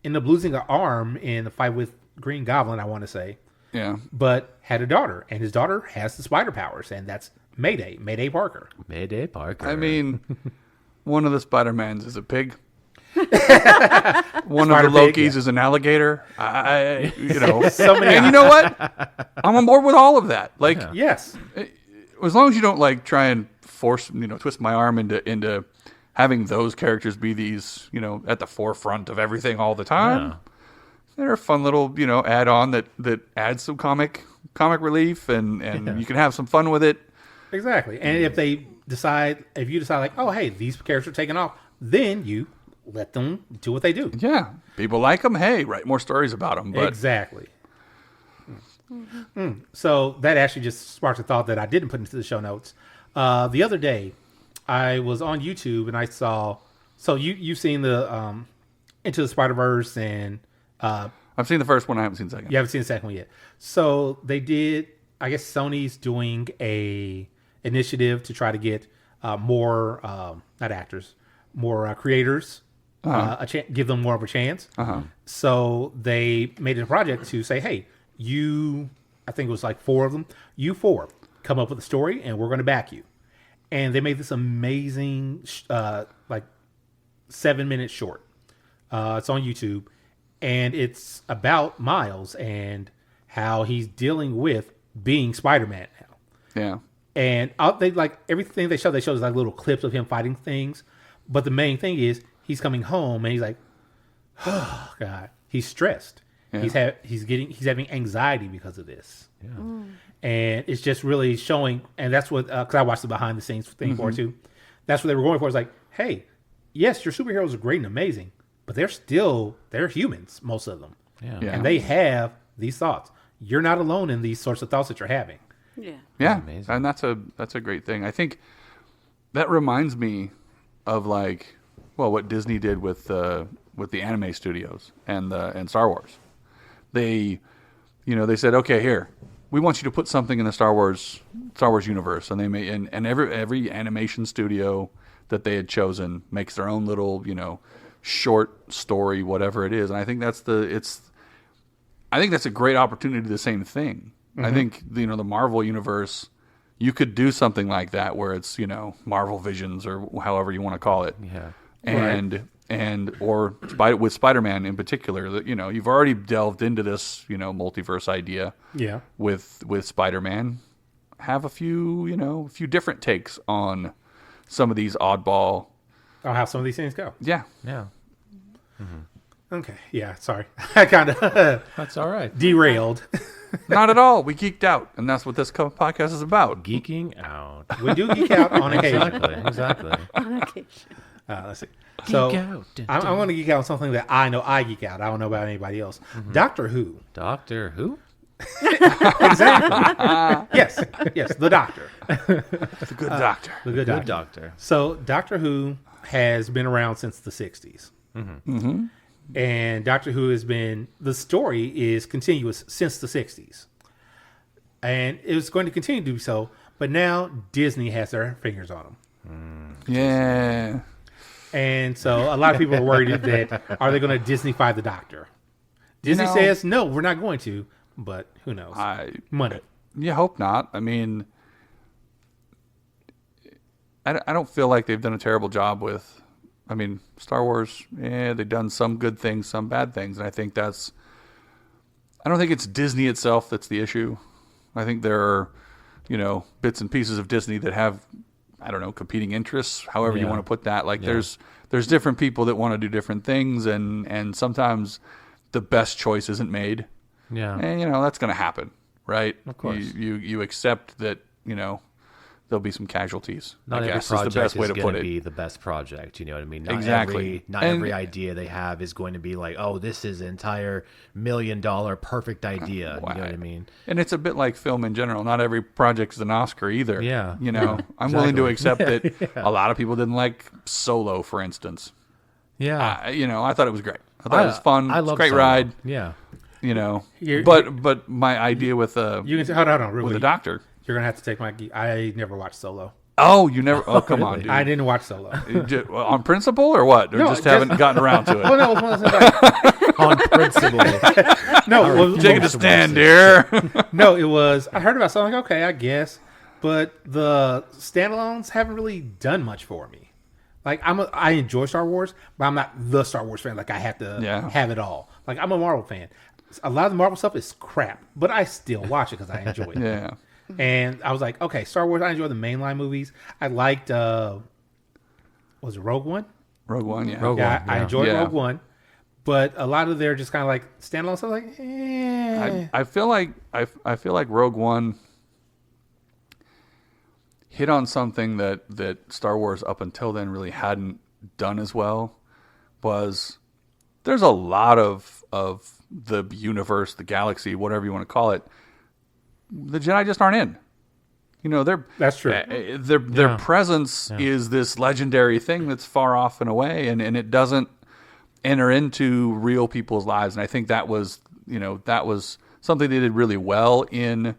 ended up losing an arm in the fight with Green Goblin, I want to say, Yeah. but had a daughter, and his daughter has the spider powers, and that's Mayday Parker. Mayday Parker. I mean, one of the Spider-Mans is a pig. One Spider of the Lokis pig, yeah. is an alligator. You know. So many And you know what? I'm on board with all of that. Like, Yes. as long as you don't like try and force, twist my arm into having those characters be these, at the forefront of everything all the time. Yeah. They're a fun little, add-on that adds some comic relief, and you can have some fun with it. Exactly. And if you decide like, oh, hey, these characters are taking off, then you let them do what they do. Yeah, people like them. Hey, write more stories about them. But Exactly. So that actually just sparked a thought that I didn't put into the show notes. The other day, I was on YouTube and I saw. So you've seen the Into the Spider-Verse, and I've seen the first one. I haven't seen the second. you haven't seen the second one yet. So they did. I guess Sony's doing a initiative to try to get more not actors, more creators. Give them more of a chance. So they made it a project to say, hey, I think it was like 4 of them, you 4 come up with a story and we're going to back you. And they made this amazing, like 7-minute short. It's on YouTube, and it's about Miles and how he's dealing with being Spider-Man now. Yeah. And they like everything they show is like little clips of him fighting things. But the main thing is he's coming home and he's like, oh God, he's stressed. Yeah. He's having anxiety because of this. Yeah. And it's just really showing, and that's what, because I watched the behind the scenes thing for it too. That's what they were going for. It's like, hey, yes, your superheroes are great and amazing, but they're humans, most of them. Yeah. Yeah. And they have these thoughts. You're not alone in these sorts of thoughts that you're having. Yeah. Yeah, amazing. and that's a great thing. I think that reminds me of what Disney did with the anime studios and Star Wars. They said, okay, here, we want you to put something in the Star Wars universe, and they made and every animation studio that they had chosen makes their own little short story, whatever it is, and I think that's a great opportunity to do the same thing. I think the Marvel universe, you could do something like that where it's Marvel Visions or however you want to call it. Yeah. Or with Spider-Man in particular, that you've already delved into this multiverse idea. Yeah. With Spider-Man, have a few different takes on some of these oddball. I'll have some of these things go. Yeah. Yeah. Okay. Yeah. Sorry. I kind of That's all right. derailed. Not at all. We geeked out, and that's what this podcast is about. Geeking out. We do geek out on occasion. Exactly. On occasion. Let's see. So Geek out. I'm going to geek out on something that I know I geek out. I don't know about anybody else. Doctor Who. Doctor Who? Exactly. Yes. The Doctor. The good doctor. The good Good doctor. doctor. So Doctor Who has been around since the 60s. And Doctor Who the story is continuous since the 60s. And it was going to continue to do so, but now Disney has their fingers on them. Yeah. And so a lot of people are worried that, are they going to Disneyfy the Doctor? Disney says, no, we're not going to, but who knows? Money. You hope not. I mean, I don't feel like they've done a terrible job with. I mean, Star Wars. They've done some good things, some bad things, and I think that's. I don't think it's Disney itself that's the issue. I think there are, bits and pieces of Disney that have, I don't know, competing interests. However you want to put that. Like there's different people that want to do different things, and sometimes the best choice isn't made. Yeah, and that's going to happen, right? Of course, you accept that there'll be some casualties. Not I every guess project is the best way to put it. Be the best project. You know what I mean? Not Exactly. Not every idea they have is going to be like, oh, this is an entire $1 million perfect idea. You know what I mean? And it's a bit like film in general. Not every project is an Oscar either. Yeah. I'm willing to accept that a lot of people didn't like Solo, for instance. Yeah. I thought it was great. I thought it was fun. I It's love a great Solo. ride. Yeah. But my idea with You can hold on, with the doctor. You're gonna have to take my. I never watched Solo. Oh, you never? Oh, come on, dude. I didn't watch Solo. On principle or what? Or No, just haven't gotten around to it? Oh no, it was one of those things On principle. no, it was, Taking a stand here. no, it was. I heard about something. Like, okay, I guess, but the standalones haven't really done much for me. Like I enjoy Star Wars, but I'm not the Star Wars fan. Like I have to have it all. Like I'm a Marvel fan. A lot of the Marvel stuff is crap, but I still watch it because I enjoy it. Yeah. And I was like, okay, Star Wars. I enjoy the mainline movies. I liked. Was it Rogue One? Rogue One, yeah. Rogue One. I enjoyed Rogue One, but a lot of their just kind of like standalone stuff. Like, I feel like Rogue One hit on something that Star Wars up until then really hadn't done as well. Was there's a lot of the universe, the galaxy, whatever you want to call it. The Jedi just aren't in. that's true. Their presence is this legendary thing that's far off and away, and it doesn't enter into real people's lives. And I think that was something they did really well in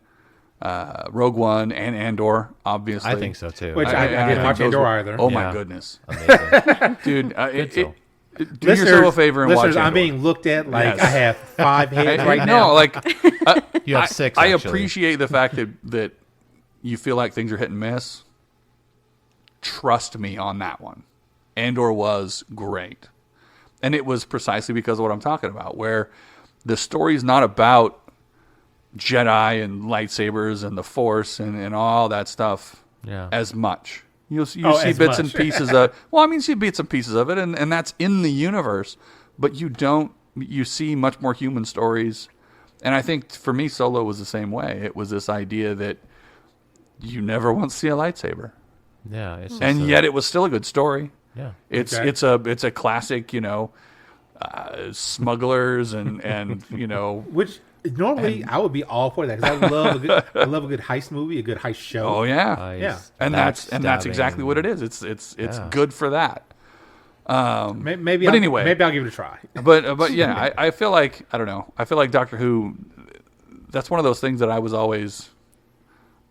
Rogue One and Andor, obviously. I think so too. Which I didn't watch Andor either. Oh Yeah. my goodness, Amazing. dude! Do yourself a favor and listeners, watch I'm Andor. being looked at like Yes. I have 5 heads right No, now. like You have 6. I actually. appreciate the fact that you feel like things are hit and miss. Trust me on that one. Andor was great. And it was precisely because of what I'm talking about, where the story's not about Jedi and lightsabers and the Force and all that stuff as much. You see as bits and much. pieces of you see bits and pieces of it, and that's in the universe, but you see much more human stories. And I think for me, Solo was the same way. It was this idea that you never once see a lightsaber. Yeah. It's just And yet it was still a good story. Yeah. It's a classic, smugglers and Which normally I would be all for that because I love a good heist movie, a good heist show. oh yeah. Yeah. And that's exactly what it is. It's good for that. Maybe but anyway. maybe I'll give it a try. But yeah, I feel like I don't know. I feel like Doctor Who. That's one of those things that I was always.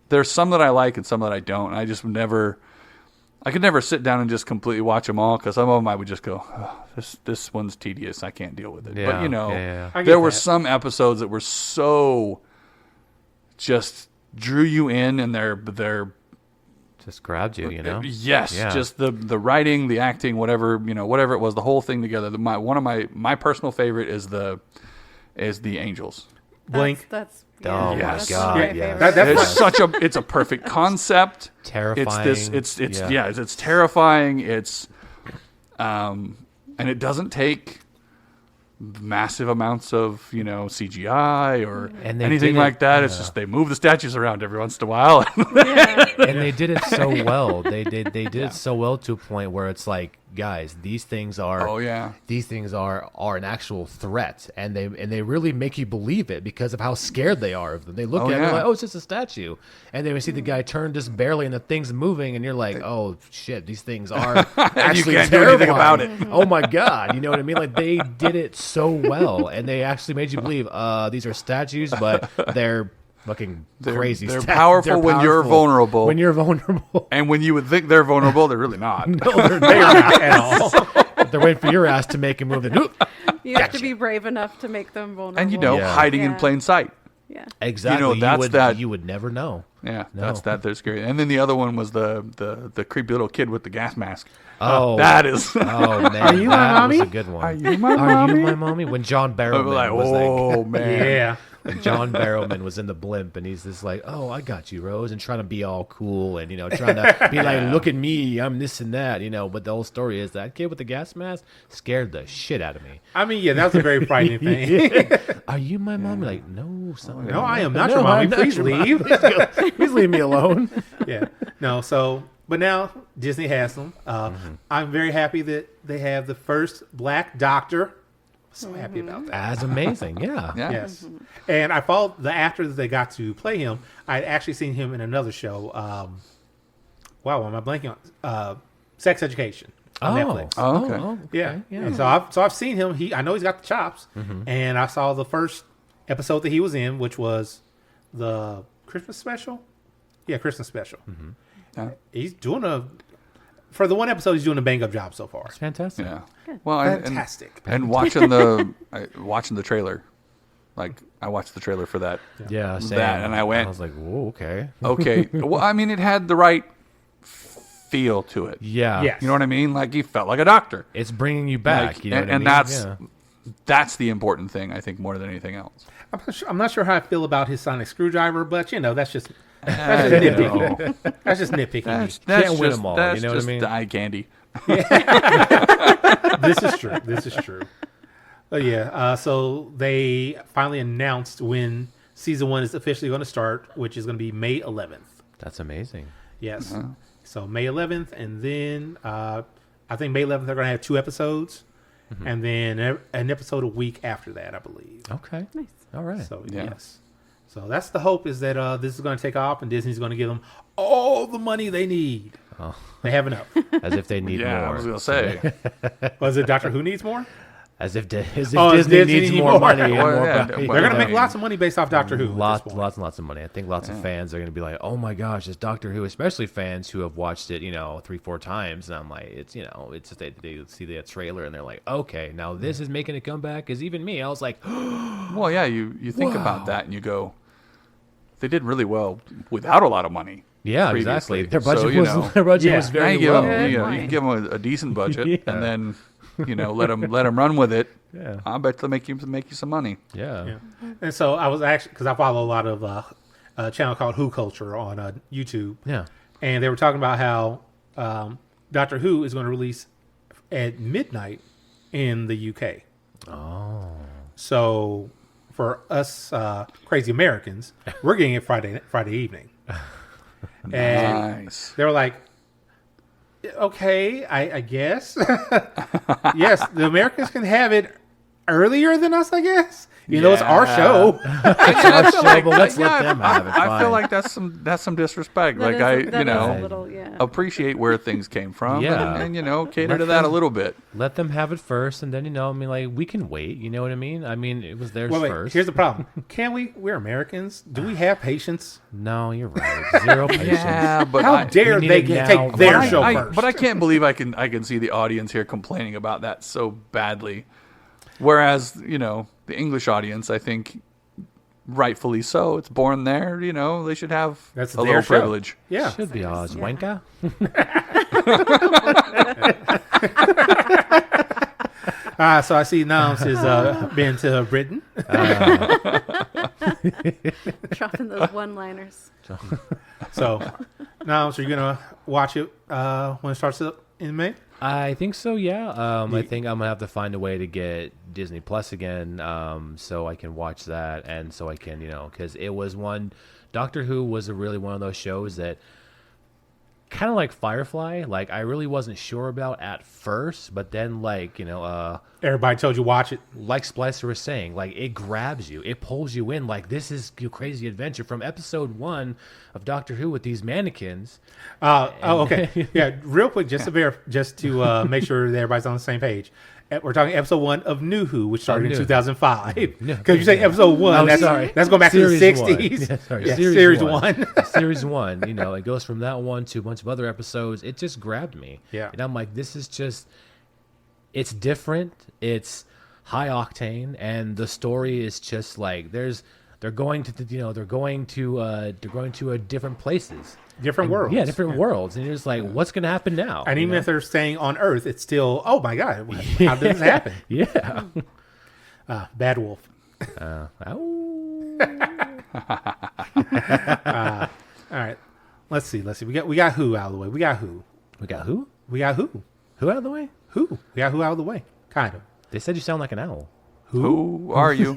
There's some that I like and some that I don't. And I just never. I could never sit down and just completely watch them all because some of them I would just go, oh, this one's tedious. I can't deal with it. Yeah, But I there were that. some episodes that were so just drew you in, and they're just grabbed you, yes, Yeah. just the writing, the acting, whatever it was, the whole thing together. One of my personal favorite is the Angels. Blink. That's Oh my Yes. God! my Yes. favorite. It's a perfect concept. Terrifying. It's terrifying. It's and it doesn't take massive amounts of CGI or And they anything did it- like that. It's just they move the statues around every once in a while. And they did it so well. They did it so well to a point where it's like, guys, these things are an actual threat, and they really make you believe it because of how scared they are of them. They look at it and they're like, oh, it's just a statue, and then we see the guy turn just barely and the thing's moving, and you're like, oh shit, these things are actually can't do anything terrifying. about it. Oh my God, you know what I mean? Like they did it so well, and they actually made you believe these are statues, but they're fucking crazy. They're statues. powerful They're when you're vulnerable. When you're vulnerable. And when you would think they're vulnerable, they're really not. No, they're not at all. They're waiting for your ass to make a move. And, You have to be brave enough to make them vulnerable. And Yeah. hiding in plain sight. Yeah. Exactly. You would never know. Yeah, No. they're scary. And then the other one was the creepy little kid with the gas mask. Oh, That is. Oh man, Are you my that mommy? was a good one. Are you my Are mommy? you my mommy? When John Barrowman Like, was oh man. Yeah. like, John Barrowman was in the blimp, and he's just like, "Oh, I got you, Rose," and trying to be all cool, and trying to be like, "Look at me, I'm this and that," But the whole story is that kid with the gas mask scared the shit out of me. I mean, yeah, that was a very frightening thing. Are you my mommy? Like, no, son. No, I am not No, your mommy. I'm not Please your leave. Please leave me alone. Yeah. No, but now Disney has them. I'm very happy that they have the first black doctor. So happy about that. That's amazing. Yeah. Yeah. Yes. And I followed the actor that they got to play him. I'd actually seen him in another show. Wow, am I blanking on? Sex Education on Netflix. Oh, okay. Yeah. Yeah. And so I've seen him. I know he's got the chops. And I saw the first episode that he was in, which was the Christmas special. Yeah, Christmas special. Yeah. He's doing for the one episode, he's doing a bang up job so far. It's fantastic. Yeah. Well, Fantastic. And watching the trailer, like I watched the trailer for that. Yeah. Same. That, and I went, I was like, whoa, okay. okay. Well, I mean, it had the right feel to it. Yeah. Yes. You know what I mean? Like he felt like a doctor. It's bringing you back. Like, You know what I and mean? that's the important thing, I think, more than anything else. I'm not sure how I feel about his sonic screwdriver, but that's just nitpicking. That's just nitpicking. That's Can't win just, them all, That's you know what I just mean? eye candy. This is true. But yeah, so they finally announced when season 1 is officially going to start, which is going to be May 11th. That's amazing. Yes. So May 11th, and then I think May 11th they're going to have 2 episodes, and then an episode a week after that, I believe. Okay. Nice. All right. So Yeah. yes. So that's the hope, is that this is going to take off, and Disney's going to give them all the money they need. Oh. They have enough. As if they need Yeah, more. I was gonna say. Was it Doctor Who needs more? As if Disney Disney needs need more more. money and Well, more. yeah, money. but- They're going to I make mean, lots of money based off Doctor Who. Lots and lots of money. I think lots of fans are going to be like, "Oh my gosh, it's Doctor Who," especially fans who have watched it, 3-4 times. And I'm like, it's it's just they see the trailer and they're like, "Okay, now this is making a comeback." Because even me, I was like, Well, yeah, you think Wow. about that and you go, they did really well without a lot of money. "Yeah, previously. exactly." Their budget So, was their budget Yeah. was Now very you give low. them, you point. can give them a decent budget, Yeah. and then let them run with it. Yeah. I bet they'll make you some money. Yeah. Yeah. And so I was actually, because I follow a lot of a channel called Who Culture on YouTube, Yeah. and they were talking about how Doctor Who is going to release at midnight in the UK. Oh. So for us crazy Americans, we're getting it Friday evening. And Nice. they were like, okay, I guess. Yes, the Americans can have it earlier than us, I guess. It's our Yeah. show. Our show, but let's let them have it. I feel fine. like that's some disrespect. That Like is- I that is a little, yeah. appreciate where things came from. Yeah. and cater Let to that a them- little bit. let them have it first, and then we can wait. You know what I mean? I mean, it was theirs Wait, first. here's the problem. Can we? We're Americans. Do we have patience? No, you're right. Zero patience. Yeah, but How I, dare we they need it now. take their but show I, first? But I can't believe I can see the audience here complaining about that so badly. Whereas, the English audience, I think, rightfully so. It's born there. They should have That's a their little show. privilege. Yeah. Should be Oz. Yeah. Wanka? So I see Nams has been to Britain. Dropping those one-liners. So, Nams, are you going to watch it when it starts up in May? I think so, yeah. I think I'm going to have to find a way to get Disney Plus again so I can watch that and so I can, because it was Doctor Who was really one of those shows that kind of like Firefly, like I really wasn't sure about at first, but then Everybody told you watch it. like Splicer was saying, like it grabs you, it pulls you in. Like this is a crazy adventure from episode 1 of Doctor Who with these mannequins. Okay. Yeah, real quick, just to make sure that everybody's on the same page. We're talking episode 1 of New Who, which started in New. 2005. No, Because you say episode 1, Oh, that's sorry. going back to the Series 60s. one. Yeah, sorry. Yeah, Series series one. 1. Series 1, it goes from that one to a bunch of other episodes. It just grabbed me. Yeah. And I'm like, this is just, it's different. It's high octane. And the story is just like, there's they're going to different places, Different worlds. Yeah, different worlds, and you're just like, what's going to happen now? And even if they're staying on Earth, it's still, oh my God, how did this happen? Yeah. Bad Wolf. Ow. All right, let's see. We got who out of the way. We got who. We got who? We got who. Who out of the way? Who? We got who out of the way. Kind of. They said you sound like an owl. Who are you?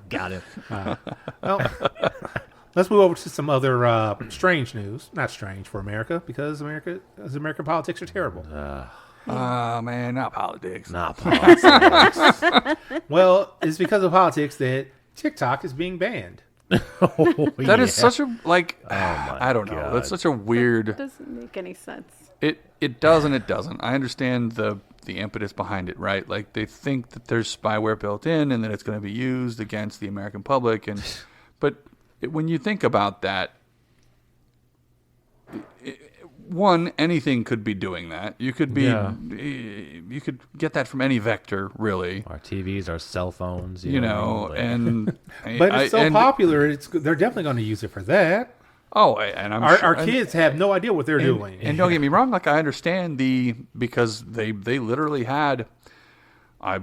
Got it. Well, let's move over to some other strange news. Not strange for America, because American politics are terrible. Oh, man, not politics. Nah, politics. Well, it's because of politics that TikTok is being banned. That is such a, like, my I don't know. God. That's such a weird... It doesn't make any sense. It does and it doesn't. I understand the impetus behind it, right? Like, they think that there's spyware built in and that it's going to be used against the American public. But when you think about that, one, anything could be doing that. You could be, you could get that from any vector, really. Our TVs, our cell phones, You know, like- and But it's so popular, they're definitely going to use it for that. Oh, and I'm Our kids have no idea what they're doing. And don't get me wrong, like, I understand because they literally had. I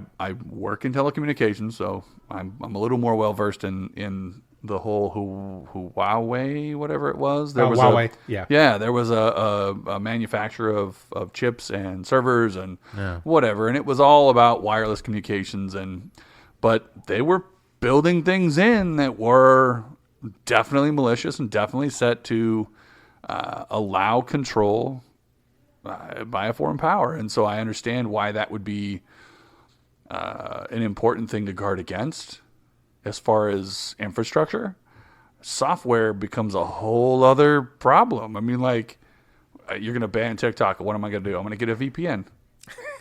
work in telecommunications, so I'm a little more well versed in the whole Huawei, whatever it was. There was Huawei, there was a manufacturer of chips and servers and whatever, and it was all about wireless communications, but they were building things in that were definitely malicious and definitely set to allow control by a foreign power. And so I understand why that would be an important thing to guard against. As far as infrastructure, software becomes a whole other problem. I mean, like, you're going to ban TikTok. What am I going to do? I'm going to get a VPN.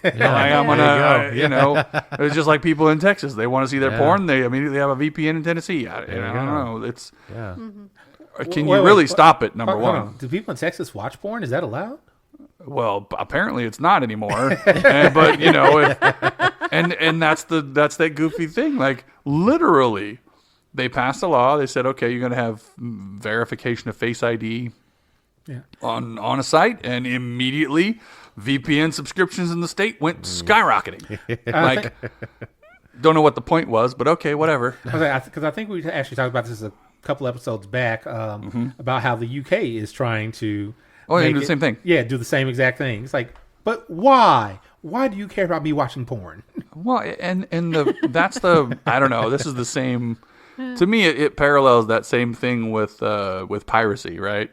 I'm gonna, you know, it's just like people in Texas. They want to see their porn. They immediately have a VPN in Tennessee. I don't know. It's Can you really stop it? Number one. Do people in Texas watch porn? Is that allowed? Well, apparently it's not anymore. But you know, and that's that goofy thing. Like, literally, they passed a law. They said, okay, you're going to have verification of Face ID on a site, and immediately VPN subscriptions in the state went skyrocketing. Like, don't know what the point was, but okay, whatever. Because I think we actually talked about this a couple episodes back about how the UK is trying to do the same thing. Yeah, do the same exact thing. It's like, but why? Why do you care about me watching porn? Well, that's the I don't know. This is the same. To me, it parallels that same thing with piracy, right?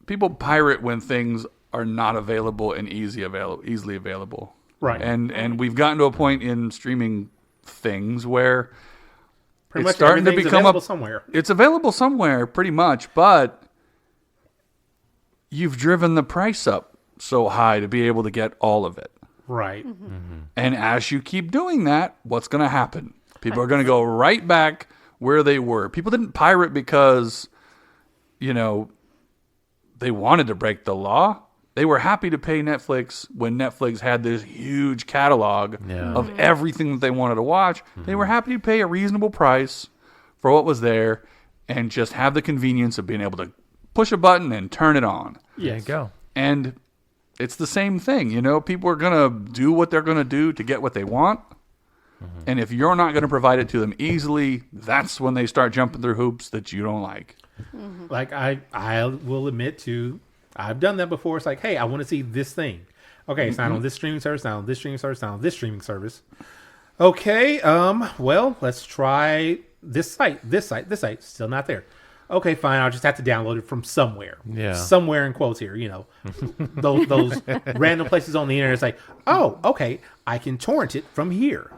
People pirate when things are not available and easily available, right? And we've gotten to a point in streaming things where pretty it's much starting to become available somewhere. It's available somewhere, pretty much, but you've driven the price up so high to be able to get all of it. Right. And as you keep doing that, what's going to happen? People are going to go right back where they were. People didn't pirate because, you know, they wanted to break the law. They were happy to pay Netflix when Netflix had this huge catalog of everything that they wanted to watch. They were happy to pay a reasonable price for what was there and just have the convenience of being able to push a button and turn it on. There you go. And it's the same thing, you know. People are going to do what they're going to do to get what they want. And if you're not going to provide it to them easily, that's when they start jumping through hoops that you don't like. Like, I will admit to, I've done that before. It's like, hey, I want to see this thing. Okay, it's not on this streaming service, not on this streaming service, not on this streaming service. Okay, well, let's try this site. Still not there. Okay, fine. I'll just have to download it from somewhere. Yeah. Somewhere in quotes here, you know. those random places on the internet. It's like, oh, okay, I can torrent it from here.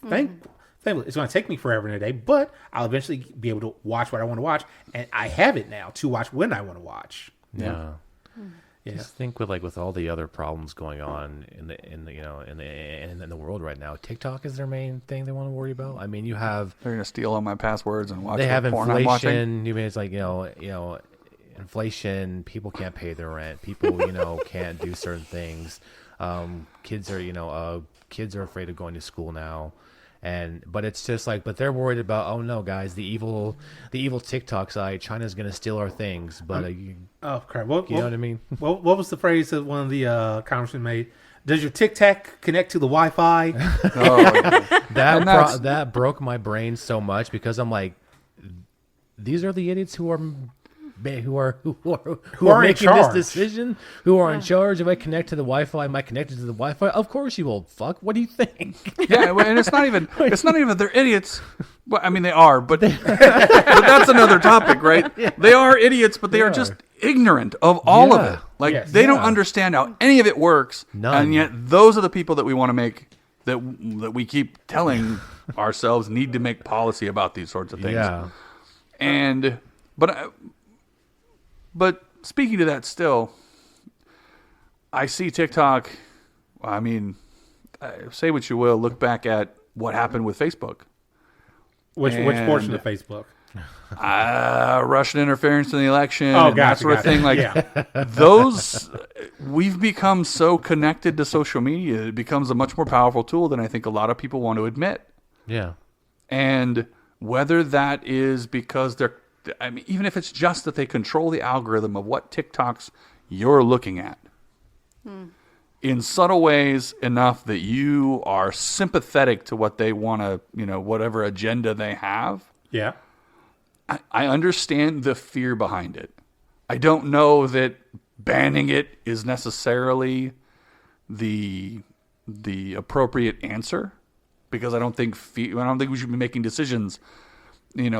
Thankfully. It's going to take me forever and a day, but I'll eventually be able to watch what I want to watch, and I have it now to watch when I want to watch. Yeah. Just think with all the other problems going on in the world right now, TikTok is their main thing they want to worry about. I mean, you have they're going to steal all my passwords and watch. They have porn I'm watching. inflation. You mean it's like you know, inflation. People can't pay their rent. People can't do certain things. Kids are afraid of going to school now. But it's just like, but they're worried about, oh no, guys, the evil TikTok site, China's gonna steal our things. But oh crap! you know what I mean? What was the phrase that one of the congressmen made? Does your Tic Tac connect to the Wi-Fi? That broke my brain so much because I'm like, these are the idiots who are making this decision, who are in charge. If I connect to the Wi-Fi, am I connected to the Wi-Fi? Of course, you old fuck. What do you think? Yeah, and it's not even that they're idiots. Well, I mean, they are, but that's another topic, right? Yeah. They are idiots, but they are just ignorant of all of it. Like they don't understand how any of it works, and yet those are the people that we want to make that we keep telling ourselves need to make policy about these sorts of things. Yeah, and but speaking to that, still, I see TikTok. I mean, say what you will, look back at what happened with Facebook. Which portion of Facebook? Russian interference in the election, and that sort of thing. Like those, we've become so connected to social media. It becomes a much more powerful tool than I think a lot of people want to admit. Yeah, and whether that is because even if it's just that they control the algorithm of what TikToks you're looking at in subtle ways enough that you are sympathetic to what they want to, whatever agenda they have. Yeah. I understand the fear behind it. I don't know that banning it is necessarily the appropriate answer, because I don't think we should be making decisions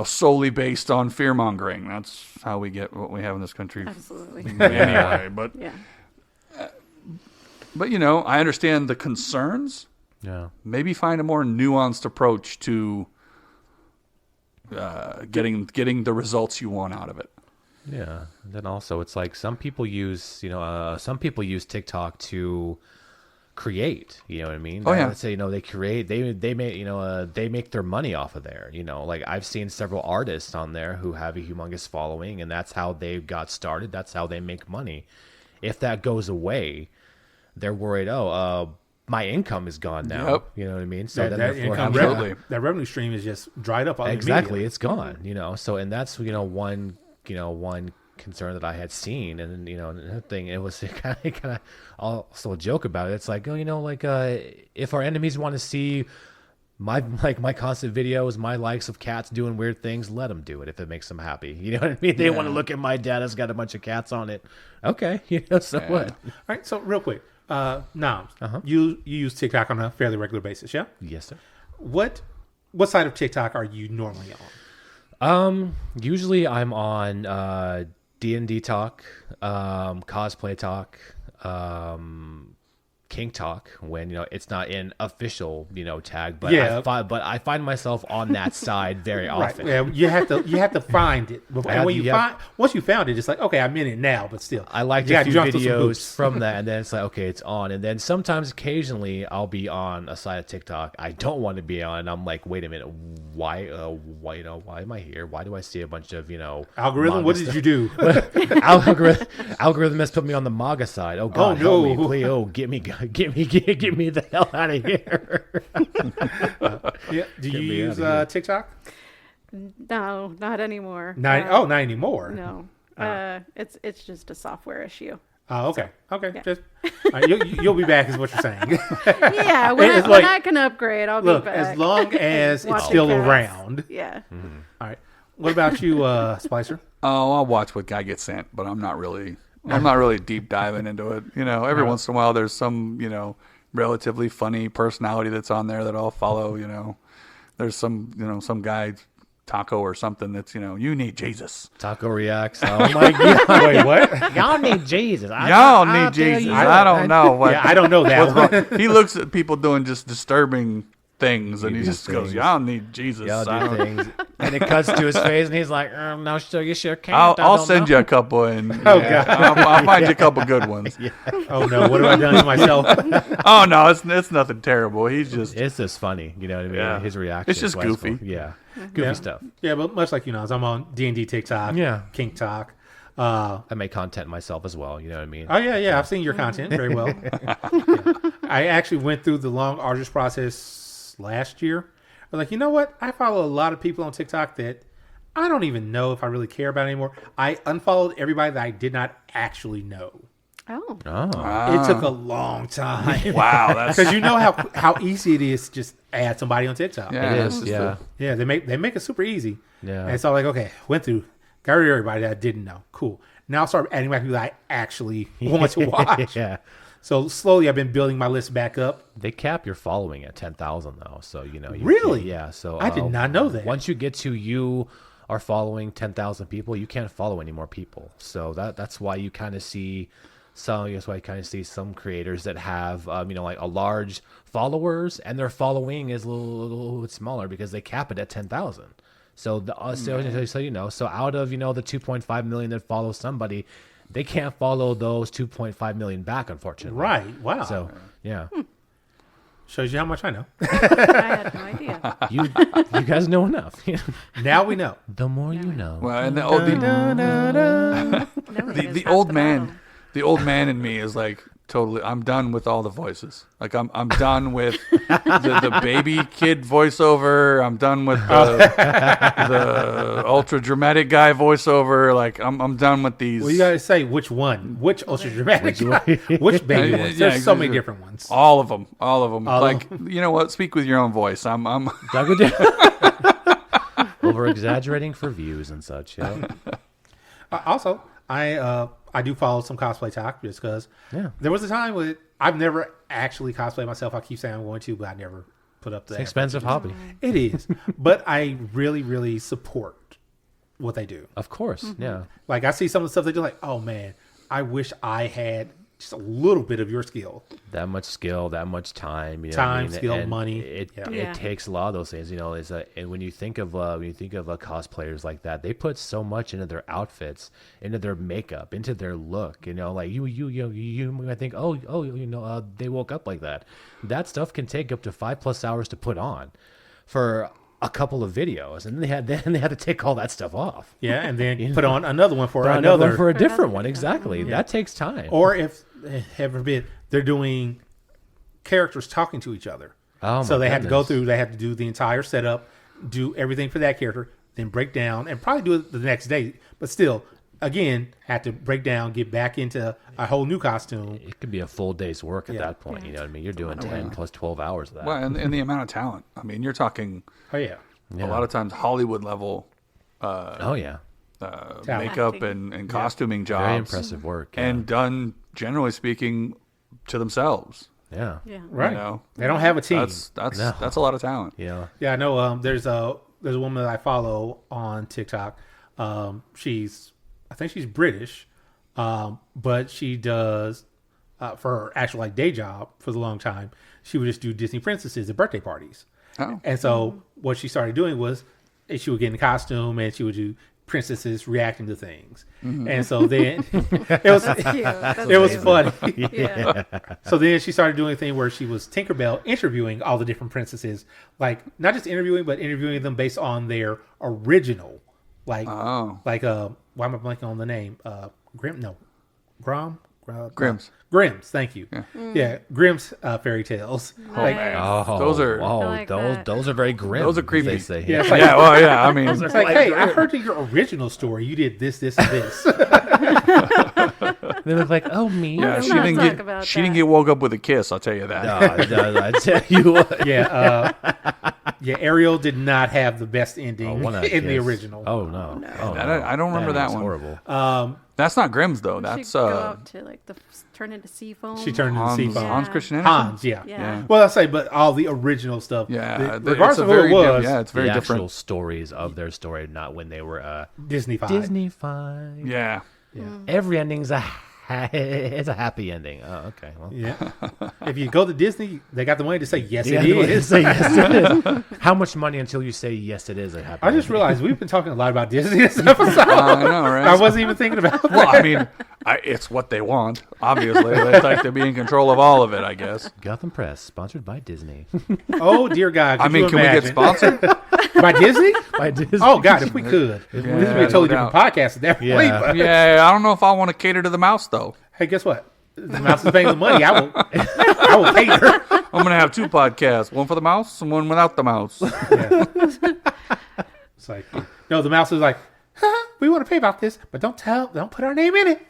solely based on fear mongering. That's how we get what we have in this country. Absolutely. Anyway, but yeah. But I understand the concerns. Yeah. Maybe find a more nuanced approach to getting the results you want out of it. Yeah. And then also, it's like some people use TikTok to create. You know what I mean? Oh yeah. Let's say they create. They make they make their money off of there. Like I've seen several artists on there who have a humongous following, and that's how they got started. That's how they make money. If that goes away, they're worried. My income is gone now. Yep. You know what I mean? So that revenue stream is just dried up. Exactly, it's gone. So and that's one concern that I had seen, and another thing, it was kind of also a joke about it. It's like, if our enemies want to see my constant videos, my likes of cats doing weird things, let them do it if it makes them happy. You know what I mean? They want to look at my data's got a bunch of cats on it. Okay, so what? All right, so real quick, Noms, you use TikTok on a fairly regular basis, yeah? Yes, sir. What side of TikTok are you normally on? Usually I'm on D&D talk, cosplay talk, kink talk, when it's not an official tag, but I find myself on that side very often. Right. Yeah, you have to find it. And once you found it, it's like, okay, I'm in it now, but still, I like a few videos from that, and then it's like, okay, it's on. And then sometimes, occasionally, I'll be on a side of TikTok I don't want to be on, and I'm like, wait a minute, why am I here? Why do I see a bunch of algorithm? What did you do? Algorithm has put me on the MAGA side. Oh God, help me, please! Get me the hell out of here. Do you use TikTok? No, not anymore. Not anymore. No, it's just a software issue. Oh, okay. Yeah. Just you'll be back, is what you're saying. Yeah, when I can upgrade, I'll be back. As long as it's still around. Yeah. Mm-hmm. All right. What about you, Splicer? Oh, I'll watch what guy gets sent, but I'm not really deep diving into it. Every once in a while there's some, relatively funny personality that's on there that I'll follow, There's some guy, Taco or something, that's, you need Jesus. Taco reacts. Oh my God. Wait, what? Y'all need Jesus. Y'all need Jesus. I don't know. I don't know that one. He looks at people doing just disturbing things, and he just goes, "Y'all need Jesus." Y'all do things, and it cuts to his face, and he's like, "No, sure, you sure can't." I'll send you a couple, and God, I'll find you a couple good ones. Yeah. Oh no, what have I done to myself? Oh no, it's nothing terrible. It's just funny, you know what I mean? Yeah. His reaction. It's just goofy. Goofy stuff. Yeah, but much like I'm on D&D TikTok, Kink Talk. I make content myself as well. You know what I mean? Oh yeah, I've seen your content very well. I actually went through the long, arduous process last year. I was like, you know what? I follow a lot of people on TikTok that I don't even know if I really care about anymore. I unfollowed everybody that I did not actually know. Oh. It took a long time. Wow, that's Because you know how easy it is to just add somebody on TikTok. yeah, It that's is, just yeah. Yeah, they make it super easy. Yeah. And so like, okay, went through, got rid of everybody that I didn't know. Cool. Now I'll start adding back people that I actually want to watch. Yeah. So slowly I've been building my list back up. They cap your following at 10,000 though, so you know. Really? Yeah. So I did not know that. Once you get to you are following 10,000 people, you can't follow any more people. So that's why you kind of see some. That's why you kind of see some creators that have like a large followers and their following is a little bit smaller because they cap it at 10,000. So so you know, so out of the 2.5 million that follow somebody, they can't follow those 2.5 million back, unfortunately. Right. Wow. So yeah. Shows you how much I know. I had no idea. You guys know enough. Now we know. The more you know. well, and No, the old man, the old man in me is like totally. I'm done with all the voices. Like I'm done with the baby kid voiceover. I'm done with the ultra dramatic guy voiceover. Like I'm done with these. Well, you gotta say which one, which ultra dramatic, which baby Yeah, ones. yeah, There's so many exactly. different ones. All of them. All Like of you know what? Speak with your own voice. I'm. Over exaggerating for views and such. Yeah. Also, I do follow some cosplay talk just because there was a time when I've never actually cosplayed myself. I keep saying I'm going to, but I never put up the It's an expensive hobby. It is, but I really, really support what they do. Of course. Yeah. Like I see some of the stuff they do, like, oh man, I wish I had just a little bit of your skill. That much skill, that much time. Time, skill, and money. It Yeah. takes a lot of those things. And when you think of cosplayers like that, they put so much into their outfits, into their makeup, into their look. Like you might think, they woke up like that. That stuff can take up to 5+ hours to put on for a couple of videos, and then they had to take all that stuff off. Yeah, and then put on another one for Another another. one for a different one. Exactly. That takes time. Or if, heaven forbid, they're doing characters talking to each other. Oh, so my they have to go goodness. through, they have to do the entire setup, do everything for that character, then break down, and probably do it the next day. But still, again, have to break down, get back into a whole new costume. It could be a full day's work at that point. You know what I mean? You're doing 10 plus 12 hours of that. Well, and the amount of talent. I mean, you're talking Oh, yeah. a lot of times Hollywood level Oh yeah. makeup and costuming jobs. Very impressive work. Yeah. And done, generally speaking, to themselves. yeah. Yeah. Right. You know? They don't have a team. That's a lot of talent. Yeah. Yeah, I know. There's a woman that I follow on TikTok. I think she's British, but she does for her actual day job for the long time. She would just do Disney princesses at birthday parties. Oh. And so what she started doing was she would get in a costume and she would do princesses reacting to things. Mm-hmm. And so then it was That's cute. That's it was cute. funny. Yeah. So then she started doing a thing where she was Tinkerbell interviewing all the different princesses, like not just interviewing, but interviewing them based on their original, why am I blanking on the name? Grimm's. Grimm's, thank you. Yeah, Grimm's fairy tales. Like, Oh, Those are- wow, I like that. those are very grim. Those are as creepy. They say. yeah, it's like, Yeah, well, yeah. I mean, it's like, hey, I heard in your original story you did this, this, and this. They look like, oh me. yeah, Let's she not didn't talk get about she didn't that. get woke up with a kiss. I'll tell you that. No, I tell you what. Yeah, Ariel did not have the best ending One in the original. Oh no. Oh, I don't remember that is one. Horrible. That's not Grimm's though. She'd That's go out to turn into sea foam. She turned into Hans, Seafoam. Hans Christian Andersen. Hans, yeah. Yeah. Well, I say, but all the original stuff. Yeah, regardless it's a of who it very was, yeah, it's very the different. actual stories of their story, not when they were Disney 5. Disney-fied. Yeah, Every ending's it's a happy ending. Oh, okay. Well, Yeah. If you go to Disney, they got the money to say yes, yeah, it is. say yes, it is. How much money until you say yes, it is a happy I just ending? realized we've been talking a lot about Disney this episode. I know, right? I wasn't even thinking about that. Well, I mean, it's what they want. Obviously, they like to be in control of all of it. I guess. Gotham Press, sponsored by Disney. Oh, dear God. I mean, can we get sponsored? By Disney? by Disney. Oh, God, if we could. This would be a totally no different podcast at that point. Yeah. But, Yeah, I don't know if I want to cater to the mouse though. hey, guess what? The mouse is paying the money. I will cater. I'm going to have 2 podcasts, one for the mouse and one without the mouse. Yeah. It's like, no, the mouse is like, we want to pay about this, but don't put our name in it.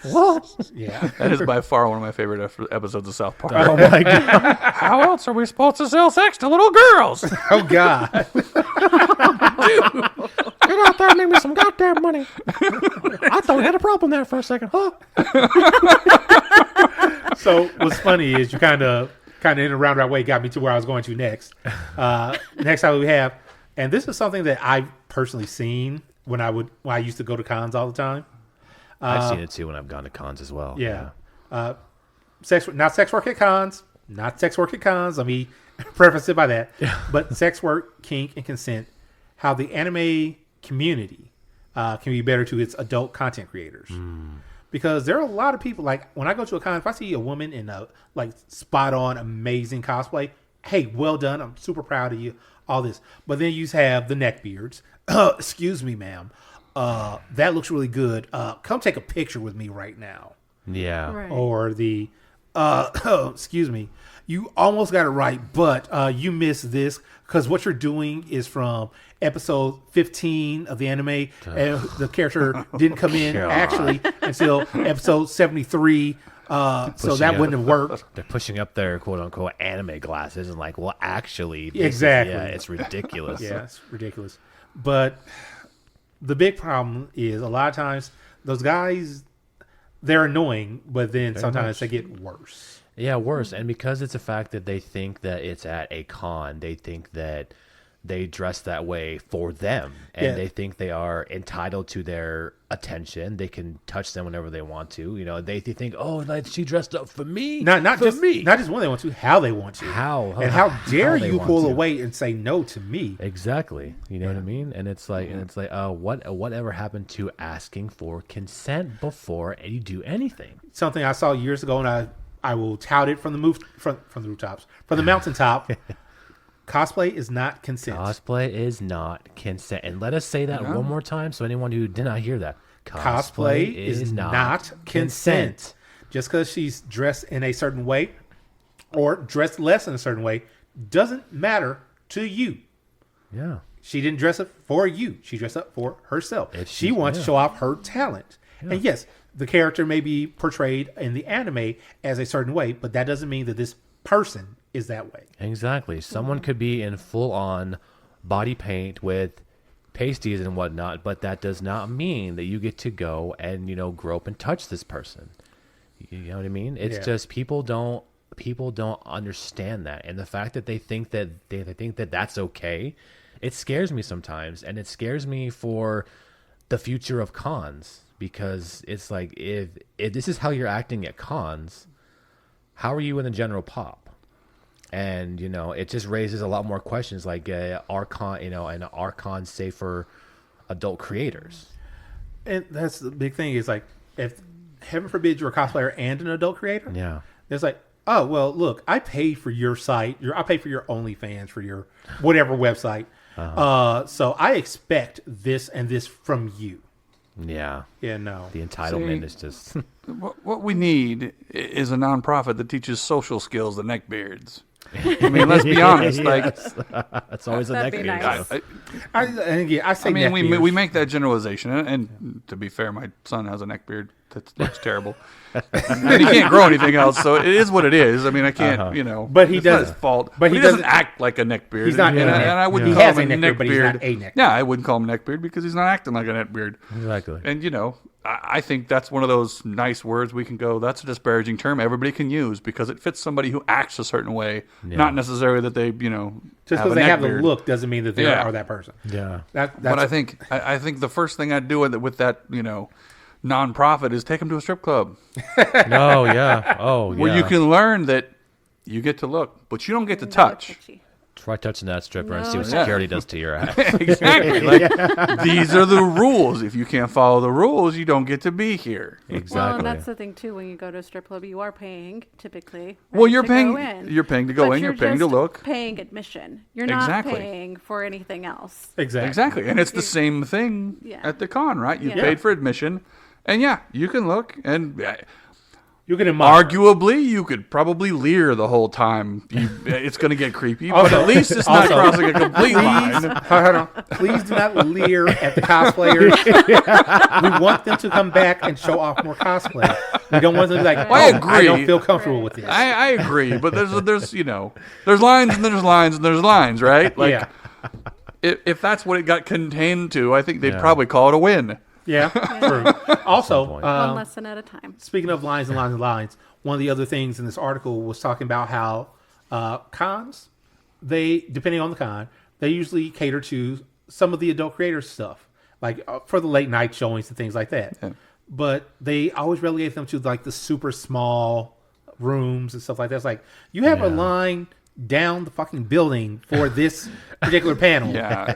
Whoa. Yeah. That is by far one of my favorite episodes of South Park. Oh my god! How else are we supposed to sell sex to little girls? Oh God. Get out there and make me some goddamn money. I thought we had a problem there for a second. Huh? So what's funny is you kind of in a roundabout way got me to where I was going to next. Next time we have, and this is something that I've personally seen when I used to go to cons all the time. I've seen it too when I've gone to cons as well. Yeah. Not sex work at cons. Not sex work at cons. Let me preface it by that. But sex work, kink, and consent. How the anime community can be better to its adult content creators. Because there are a lot of people, like when I go to a con, if I see a woman in a like spot on amazing cosplay, hey, well done. I'm super proud of you. All this. But then you have the neck beards. Excuse me, ma'am. That looks really good. Come take a picture with me right now. Yeah. Right. Or the, excuse me, you almost got it right, but you missed this because what you're doing is from episode 15 of the anime, and the character didn't come in actually until episode 73. So that wouldn't have worked. They're pushing up their quote unquote anime glasses and like, well, actually, Exactly. it's ridiculous. Yeah, it's ridiculous. But the big problem is a lot of times those guys, they're annoying, but then sometimes they get worse. Yeah, worse. And because it's a fact that they think that it's at a con, they think that they dress that way for them. And they think they are entitled to their attention. They can touch them whenever they want to. You know, they think, oh, like she dressed up for me. Not for just me. Not just when they want to, how they want to. How dare they you want pull to. away and say no to me? Exactly. You know what I mean? And it's like, whatever happened to asking for consent before you do anything? Something I saw years ago, and I will tout it from the rooftops, from the mountaintop. Cosplay is not consent. Cosplay is not consent. And let us say that one more time so anyone who did not hear that. Cosplay is not consent. Just because she's dressed in a certain way or dressed less in a certain way doesn't matter to you. Yeah. She didn't dress up for you. She dressed up for herself. She wants to show off her talent. Yeah. And yes, the character may be portrayed in the anime as a certain way, but that doesn't mean that this person is that way. Exactly. Someone could be in full-on body paint with pasties and whatnot, but that does not mean that you get to go and, grope and touch this person. You know what I mean? It's just people don't understand that, and the fact that they think that that's okay, it scares me sometimes, and it scares me for the future of cons, because it's like if this is how you're acting at cons, how are you in the general pop? And it just raises a lot more questions, like are cons safe for adult creators? And that's the big thing, is like, if heaven forbid you're a cosplayer and an adult creator, it's like, oh well, look, I paid for your site, I paid for your OnlyFans, for your whatever website, so I expect this and this from you. Yeah. No. The entitlement is just. What we need is a nonprofit that teaches social skills to neckbeards. I mean, let's be honest. Like, that's always a neckbeard. Nice. I say. I mean, we make that generalization, and to be fair, my son has a neckbeard that's terrible, and he can't grow anything else. So it is what it is. I mean, I can't, But he it's does not his fault. But he doesn't act like a neckbeard. He's not. And I wouldn't He call has him a a neckbeard, but he's neckbeard. not a neckbeard. Yeah, I wouldn't call him neckbeard because he's not acting like a neckbeard. Exactly. And I think that's one of those nice words we can go, that's a disparaging term everybody can use because it fits somebody who acts a certain way, not necessarily that they, just because they have the look doesn't mean that they are that person. Yeah. But I think the first thing I'd do with that, nonprofit is take them to a strip club. Oh, yeah. Oh, yeah. Where you can learn that you get to look, but you don't get to touch. Try touching that stripper and see what security does to your ass. Exactly. These are the rules. If you can't follow the rules, you don't get to be here. Exactly. Well, and that's the thing too. When you go to a strip club, you are paying typically. Right, Well, you're to paying. go in. You're paying to go But in. You're paying to just look. Paying admission. You're not paying for anything else. Exactly. And it's the same thing at the con, right? You paid for admission, and you can look, and You'll get in my Arguably, you could probably leer the whole time. It's going to get creepy, but at least it's not crossing a complete line. Hold on. Please do not leer at the cosplayers. We want them to come back and show off more cosplay. We don't want them to be like, I agree. I don't feel comfortable with this. I agree, but there's there's lines and there's lines and there's lines, right? Like, yeah. If that's what it got contained to, I think they'd probably call it a win. Yeah, true. Also, One lesson at a time. speaking of lines and lines and lines, one of the other things in this article was talking about how cons, depending on the con, they usually cater to some of the adult creator stuff, like for the late night showings and things like that. Yeah. But they always relegate them to like the super small rooms and stuff like that. It's like, you have a line down the fucking building for this particular panel. Yeah.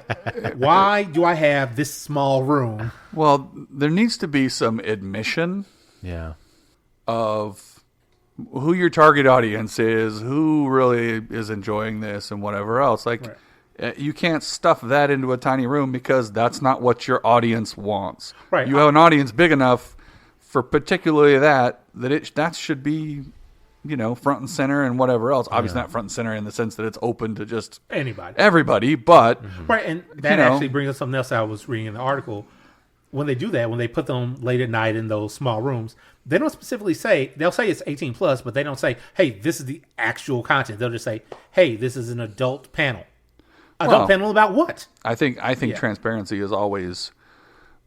Why do I have this small room? Well, there needs to be some admission of who your target audience is, who really is enjoying this, and whatever else. Like, you can't stuff that into a tiny room because that's not what your audience wants. Right. You have an audience big enough for particularly that should be, front and center and whatever else. Obviously not front and center in the sense that it's open to just everybody, but right. And that actually brings up something else I was reading in the article. When they do that, when they put them late at night in those small rooms, they don't specifically say, they'll say it's 18 plus, but they don't say, hey, this is the actual content. They'll just say, hey, this is an adult panel. Adult panel about what? I think transparency is always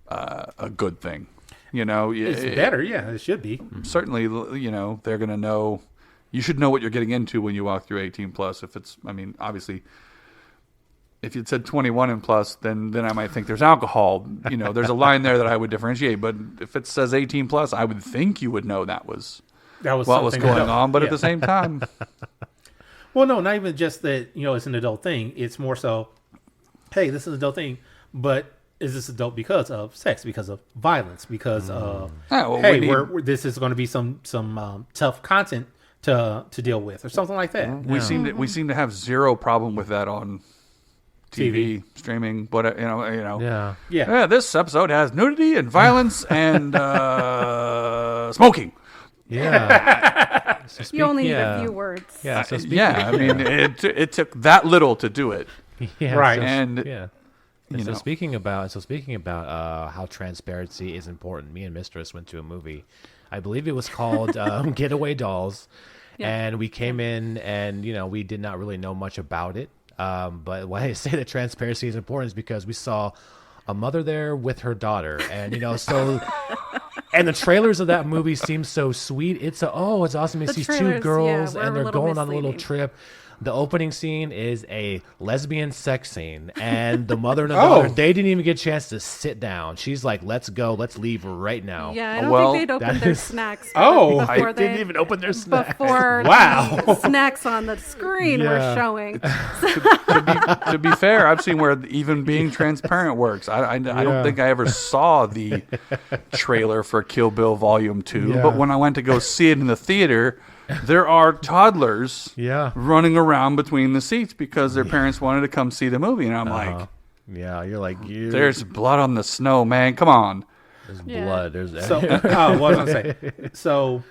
a good thing. It's better. Yeah, it should be. Certainly, they're going to know. You should know what you're getting into when you walk through 18 plus. Obviously, if you'd said 21 and plus, then I might think there's alcohol. There's a line there that I would differentiate. But if it says 18 plus, I would think you would know that was what was going on. But at the same time, well, no, not even just that. It's an adult thing. It's more so, hey, this is an adult thing, but is this adult because of sex, because of violence, because of this is going to be some tough content to deal with, or something like that. We seem to have zero problem with that on TV. Streaming, but this episode has nudity and violence and smoking. Yeah. You only need a few words. Yeah. So it took that little to do it. Yeah. Right. So speaking about how transparency is important, me and Mistress went to a movie. I believe it was called Getaway Dolls, and we came in and we did not really know much about it. But why I say that transparency is important is because we saw a mother there with her daughter, and and the trailers of that movie seem so sweet. It's awesome. It's these two girls and they're going on a little trip. The opening scene is a lesbian sex scene, and the mother and the daughter, they didn't even get a chance to sit down. She's like, let's go, let's leave right now. Yeah, I don't think they'd open their snacks. They didn't even open their snacks. Before the snacks on the screen were showing. To be fair, I've seen where even being transparent works. I don't think I ever saw the trailer for Kill Bill Volume 2, but when I went to go see it in the theater, there are toddlers running around between the seats because their parents wanted to come see the movie. And I'm like, you're like, there's blood on the snow, man. Come on. There's blood. There's what was I going to say? So,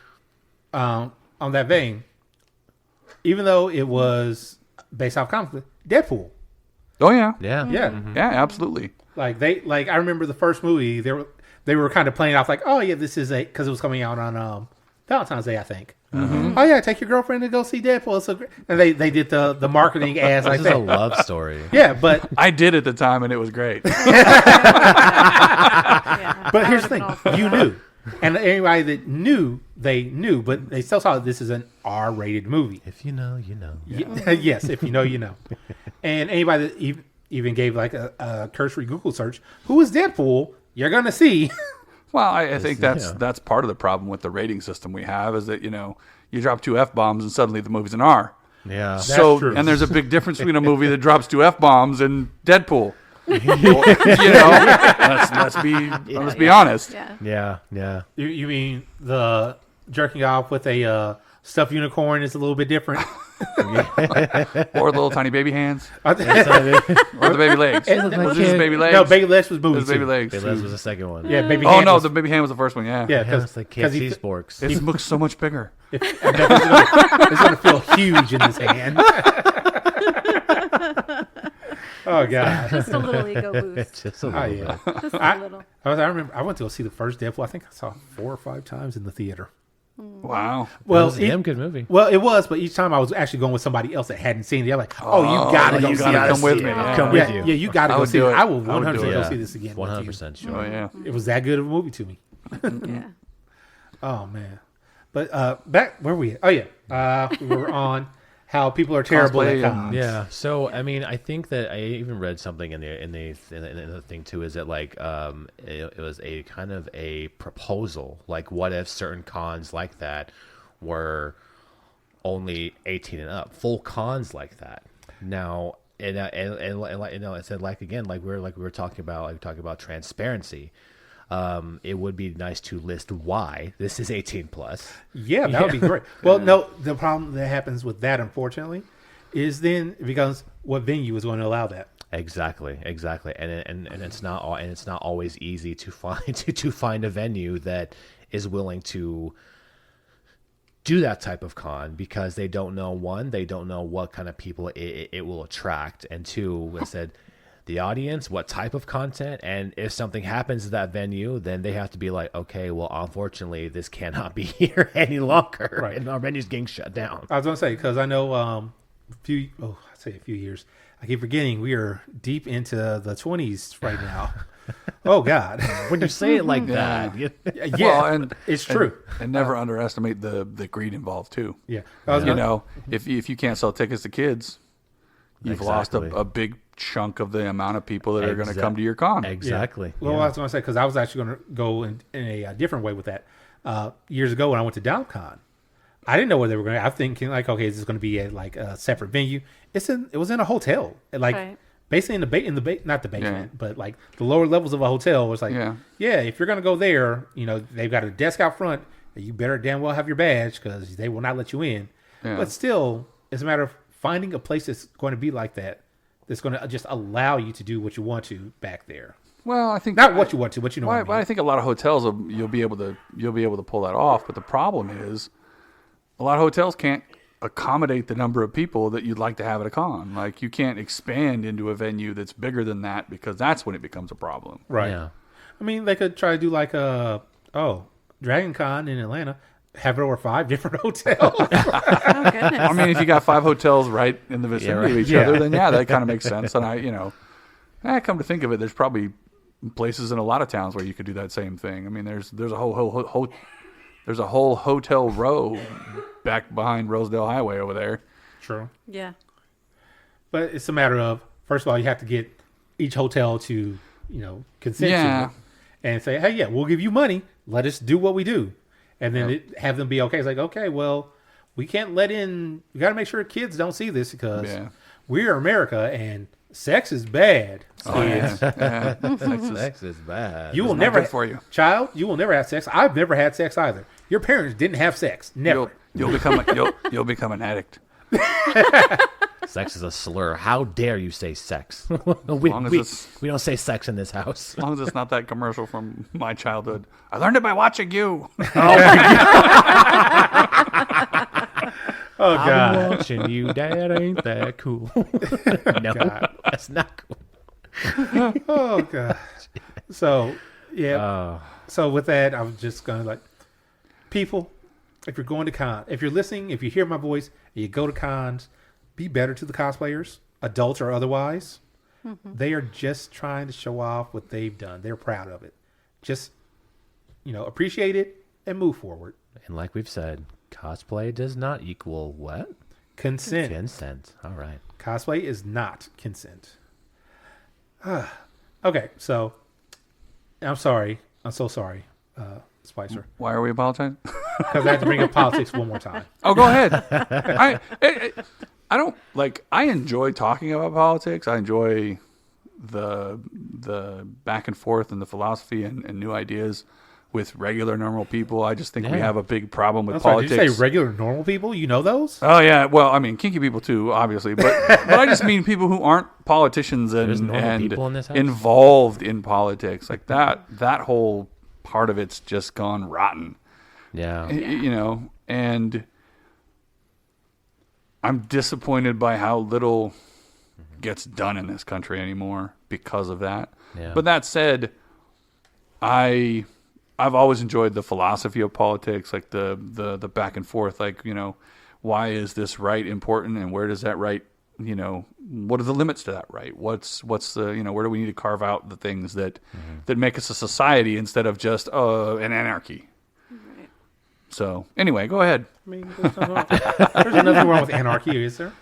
on that vein, even though it was based off comic book, Deadpool. Oh, yeah. Yeah. Yeah. Mm-hmm. Yeah, absolutely. I remember the first movie, they were kind of playing off like, oh, yeah, this is because it was coming out on Valentine's Day, I think. Mm-hmm. Oh yeah, take your girlfriend to go see Deadpool. So and they did the marketing ads like that. This is a love story. Yeah, but I did at the time and it was great. But here's the thing: you knew, and anybody that knew, they knew, but they still saw this is an R-rated movie. If you know, you know. Yes, if you know, you know. And anybody that even gave like a cursory Google search, who is Deadpool? You're gonna see. Well, I think that's part of the problem with the rating system we have is that, you drop 2 F-bombs and suddenly the movie's an R. Yeah. So, that's true. And there's a big difference between a movie that drops 2 F-bombs and Deadpool. Let's be honest. Yeah. You mean the jerking off with a stuffed unicorn is a little bit different? Or little tiny baby hands. no, Or the baby legs. Was this baby legs? Baby legs was It movie was baby too. legs. Baby Les was the second one. Yeah, baby. Oh hand no, was- the baby hand was the first one. Yeah. yeah, Because they can't see he, sporks. It looks so much bigger. it's gonna feel huge in his hand. Oh god. Just a little ego boost. Just a Oh little yeah. bit. Just I- a little. I remember I went to go see the first Deadpool. I think I saw 4 or 5 times in the theater. Wow. Well, it Well, was a damn good movie. well, it was, but each time I was actually going with somebody else that hadn't seen it. They're like, "Oh, you gotta go you see gotta it. come with me. I'll come Yeah, with you. yeah, you gotta I go would see do it. it. I will I would 100% do it. go Yeah. see this again. with you. 100% sure. Oh yeah. It was that good of a movie to me. Yeah. Oh man. But back where we? Oh yeah. We were on how people are terrible Cosplay at and- cons. Yeah. So I mean, I think that I even read something in the thing too. Is that like it was a kind of a proposal. Like, what if certain cons like that were only 18 and up, full cons like that? Now, and it said like again, like we were talking about transparency. It would be nice to list why this is 18 plus. Yeah, that would be great. Well, no, the problem that happens with that, unfortunately, is then it becomes what venue is going to allow that. Exactly, and it's not always easy to find to find a venue that is willing to do that type of con, because they don't know what kind of people it will attract, and two, I said the audience, what type of content, and if something happens to that venue, then they have to be like, okay, well, unfortunately, this cannot be here any longer, Right. and our venue's getting shut down. I was going to say, because I know a few years. I keep forgetting we are deep into the 20s right now. Oh God. When you say it like Yeah. that, Yeah, Well, and it's true. And never underestimate the greed involved too. Yeah. I was You gonna- know, if you can't sell tickets to kids, you've lost Exactly. a big chunk of the amount of people that are going to Exact- come to your con. exactly. Well, yeah. I was going to say, because I was actually going to go in a different way with that. Years ago when I went to DowCon, I didn't know where they were going. I'm thinking like, okay, is this going to be at like a separate venue? It was in a hotel, like Right. basically not the basement, but like the lower levels of a hotel. Was like, Yeah. if you're going to go there, they've got a desk out front. You better damn well have your badge because they will not let you in. Yeah. But still, it's a matter of finding a place that's going to be like that. That's going to just allow you to do what you want to back there. Well, I think Not what you want to, but you know Well, what I but mean. I think a lot of hotels you'll be able to pull that off. But the problem is, a lot of hotels can't accommodate the number of people that you'd like to have at a con. Like, you can't expand into a venue that's bigger than that, because that's when it becomes a problem. Right. Yeah. I mean, they could try to do like Dragon Con in Atlanta, have it over 5 different hotels. Oh goodness. I mean, if you got 5 hotels right in the vicinity of each Yeah. other, then that kind of makes sense. And come to think of it, there's probably places in a lot of towns where you could do that same thing. I mean, there's a whole hotel row back behind Rosedale Highway over there. True. Yeah. But it's a matter of, first of all, you have to get each hotel to, consent Yeah. to it and say, hey, yeah, we'll give you money. Let us do what we do. And then have them be okay. It's like, okay, well, we can't we got to make sure kids don't see this because we're America and sex is bad. Kids. Sex is bad. You will not never good for you. Child, you will never have sex. I've never had sex either. Your parents didn't have sex. Never. You'll become an addict. Sex is a slur. How dare you say sex? long as it's- we don't say sex in this house. As long as it's not that commercial from my childhood. I learned it by watching you. Oh, God. I'm watching you, Dad. Ain't that cool? No, God. that's not cool. Oh, God. So, yeah. So with that, I'm just going to people, if you're going to con, if you're listening, if you hear my voice, and you go to cons, be better to the cosplayers, adults or otherwise. Mm-hmm. They are just trying to show off what they've done. They're proud of it. Just, appreciate it and move forward. And like we've said, cosplay does not equal what? Consent. Consent. All right. Cosplay is not consent. Okay, so I'm sorry. I'm so sorry, Spicer, Why are we apologizing? because I have to bring up politics one more time. Oh, go ahead. I don't I enjoy talking about politics. I enjoy the back and forth and the philosophy and new ideas with regular normal people. I just think we Yeah. have a big problem with I'm sorry, politics. did you say regular normal people? You know those? Oh yeah, well, I mean, kinky people too, obviously, but I just mean people who aren't politicians There's normal and people in this house? involved in politics. Like that whole part of it's just gone rotten. Yeah. You know, and I'm disappointed by how little gets done in this country anymore because of that. Yeah. But that said, I've always enjoyed the philosophy of politics, like the back and forth, like, you know, why is this right important and where does that right, you know, what are the limits to that right? What's the, you know, where do we need to carve out the things that that make us a society instead of just an anarchy? Right. So anyway, go ahead. I mean, there's nothing wrong with anarchy, is there?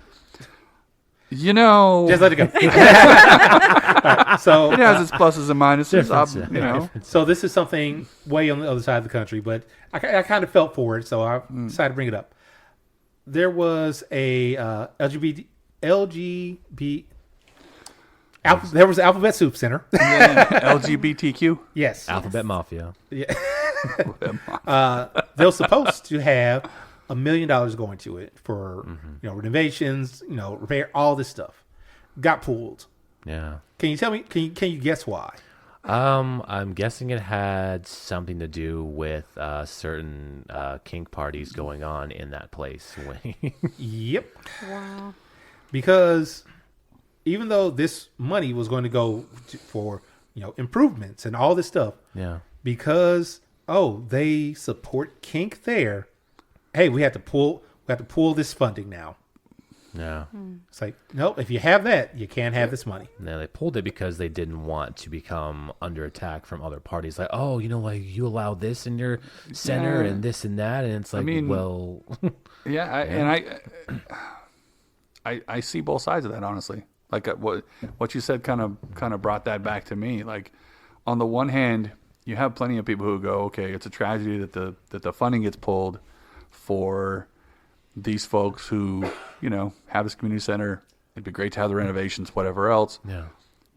You know, Just let it go. Alright, so, it has its pluses and minuses. Difference, You know, so this is something way on the other side of the country, but I kind of felt for it, so I decided to bring it up. There was a there was an Alphabet Soup Center. LGBTQ. Yes. Alphabet Mafia. Yeah. They were supposed to have $1 million going to it for you know, renovations, you know, repair, all this stuff. Got pulled. Yeah. Can you tell me? Can you guess why? I'm guessing it had something to do with certain kink parties going on in that place. Yep. Wow. Because even though this money was going to go for, you know, improvements and all this stuff, Yeah. because they support kink there. Hey, we have to pull this funding now. Yeah. It's like, nope, if you have that, you can't have this money. No, they pulled it because they didn't want to become under attack from other parties. Like, oh, you know, like you allow this in your center and this and that, and it's like, mean, well, And I see both sides of that, honestly. Like what you said kind of brought that back to me. Like, on the one hand, you have plenty of people who go, okay, it's a tragedy that the funding gets pulled for these folks who, you know, have this community center. It'd be great to have the renovations, whatever else. yeah,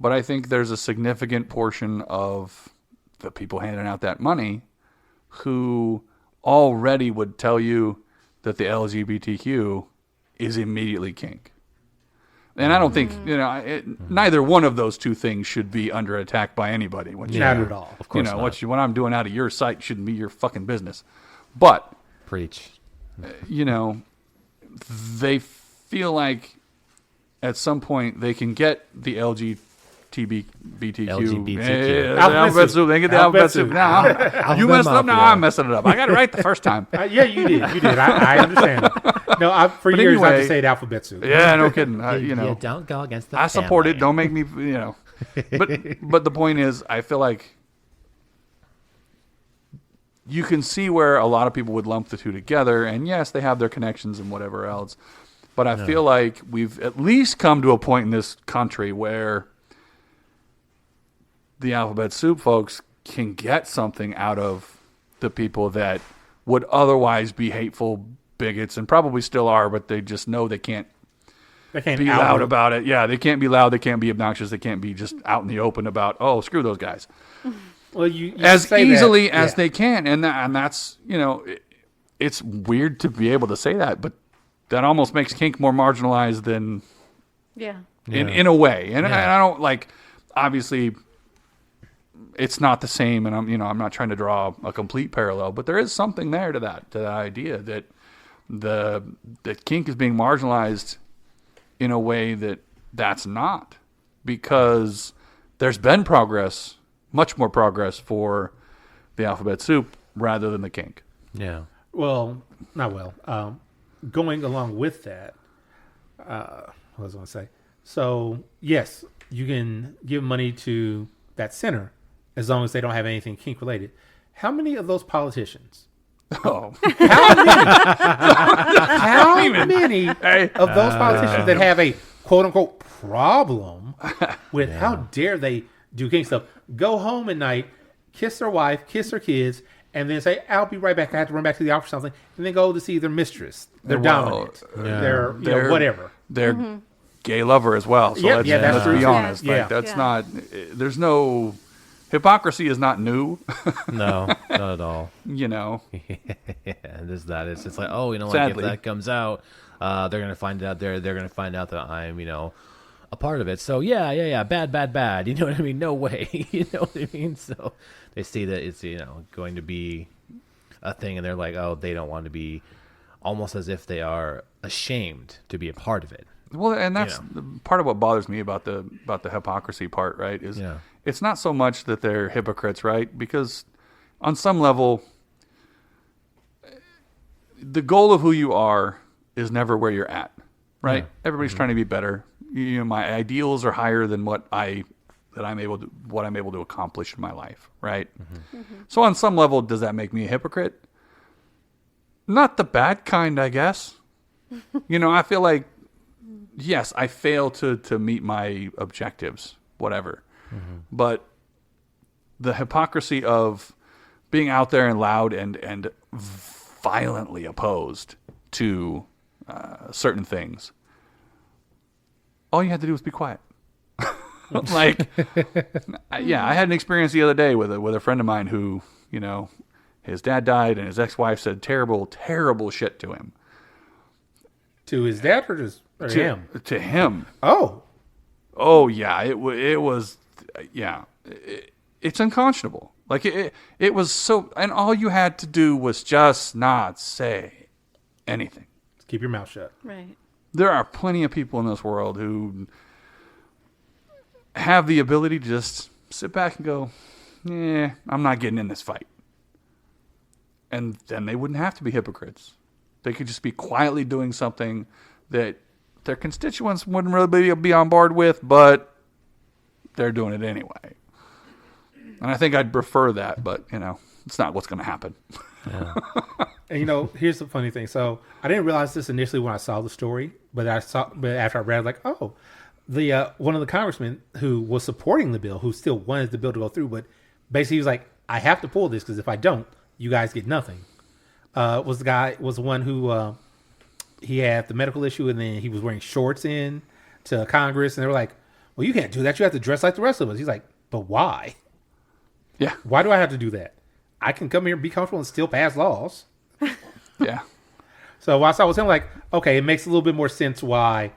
But I think there's a significant portion of the people handing out that money who already would tell you that the LGBTQ is immediately kink. And I don't think, you know, neither one of those two things should be under attack by anybody. What you, Not at all. of course you know, not. what I'm doing out of your sight shouldn't be your fucking business. But, Preach. you know, they feel like at some point they can get the LGBTQ. LGBTQ. Alphabet soup. They get the alphabet soup. Now, you messed up. Now Mafia. I'm messing it up. I got it right the first time. Yeah, you did. I understand. No, for But years I anyway- just said alphabet soup. Yeah, no kidding. You You know, don't go against the I support it. family. Don't make me, you know. But the point is, I feel like you can see where a lot of people would lump the two together. And yes, they have their connections and whatever else. But I feel like we've at least come to a point in this country where the alphabet soup folks can get something out of the people that would otherwise be hateful bigots and probably still are, but they just know they can't They can't be out- loud about it. Yeah, they can't be loud. They can't be obnoxious. They can't be just out in the open about, oh, screw those guys. Well, you As say easily that, as yeah. they can. And that's, you know, it's weird to be able to say that, but that almost makes kink more marginalized than Yeah. in a way. And Yeah. I don't, like, obviously it's not the same, and I'm not trying to draw a complete parallel, but there is something there to that idea that that kink is being marginalized in a way that's not, because there's been progress, much more progress for the alphabet soup rather than the kink. Yeah. Well, not well. Going along with that, what was I going to say? So, yes, you can give money to that center as long as they don't have anything kink related. How many of those politicians? Oh, How many of those politicians that have a quote unquote problem with how dare they do kink stuff go home at night, kiss their wife, kiss their kids, and then say, "I'll be right back. I have to run back to the office or something," and then go to see their mistress, their dominant, their whatever. They're gay lover as well. So Yep, yeah, that's let's true be too. honest. Yeah. Like, that's Yeah. not. There's no hypocrisy is not new. No, not at all. You know, Yeah, there's that. It's just like, oh, like Sadly. if that comes out, they're gonna find out. They're gonna find out that I'm, a part of it. So yeah, bad. You know what I mean? No way. You know what I mean? So they see that it's going to be a thing, and they're like, oh, they don't want to be, almost as if they are ashamed to be a part of it. well, and that's part of what bothers me about the hypocrisy part, right? Is it's not so much that they're hypocrites, right? Because on some level, the goal of who you are is never where you're at, right? Yeah. Everybody's trying to be better. My ideals are higher than what I'm able to accomplish in my life, right? So on some level, does that make me a hypocrite? Not the bad kind, I guess. I feel like, yes, I fail to meet my objectives, whatever. But the hypocrisy of being out there and loud and violently opposed to certain things, all you had to do was be quiet. I had an experience the other day with a friend of mine who, his dad died and his ex-wife said terrible, terrible shit to him. To his dad or to him? To him. Oh, yeah. It was, it's unconscionable. Like it was so, and all you had to do was just not say anything. keep your mouth shut. Right. There are plenty of people in this world who have the ability to just sit back and go, I'm not getting in this fight. And then they wouldn't have to be hypocrites. They could just be quietly doing something that their constituents wouldn't really be on board with, but they're doing it anyway. And I think I'd prefer that, but, it's not what's going to happen. Yeah. And, here's the funny thing. So I didn't realize this initially when I saw the story, but after I read it, like, oh, the one of the congressmen who was supporting the bill, who still wanted the bill to go through, but basically he was like, I have to pull this because if I don't, you guys get nothing. Was the one who he had the medical issue and then he was wearing shorts in to Congress and they were like, well, you can't do that. You have to dress like the rest of us. He's like, but why? Yeah. Why do I have to do that? I can come here and be comfortable and still pass laws. Yeah. So whilst I was him, like, okay, it makes a little bit more sense why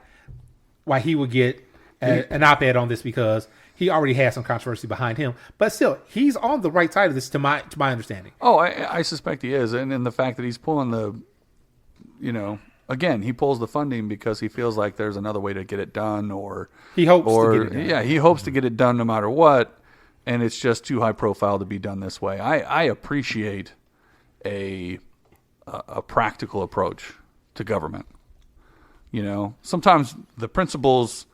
he would get an op-ed on this because he already has some controversy behind him. But still, he's on the right side of this to my understanding. Oh, I suspect he is. And the fact that he's pulling again, he pulls the funding because he feels like there's another way to get it done or he hopes to get it done. Yeah, he hopes to get it done no matter what. And it's just too high profile to be done this way. I appreciate a practical approach to government. Sometimes the principles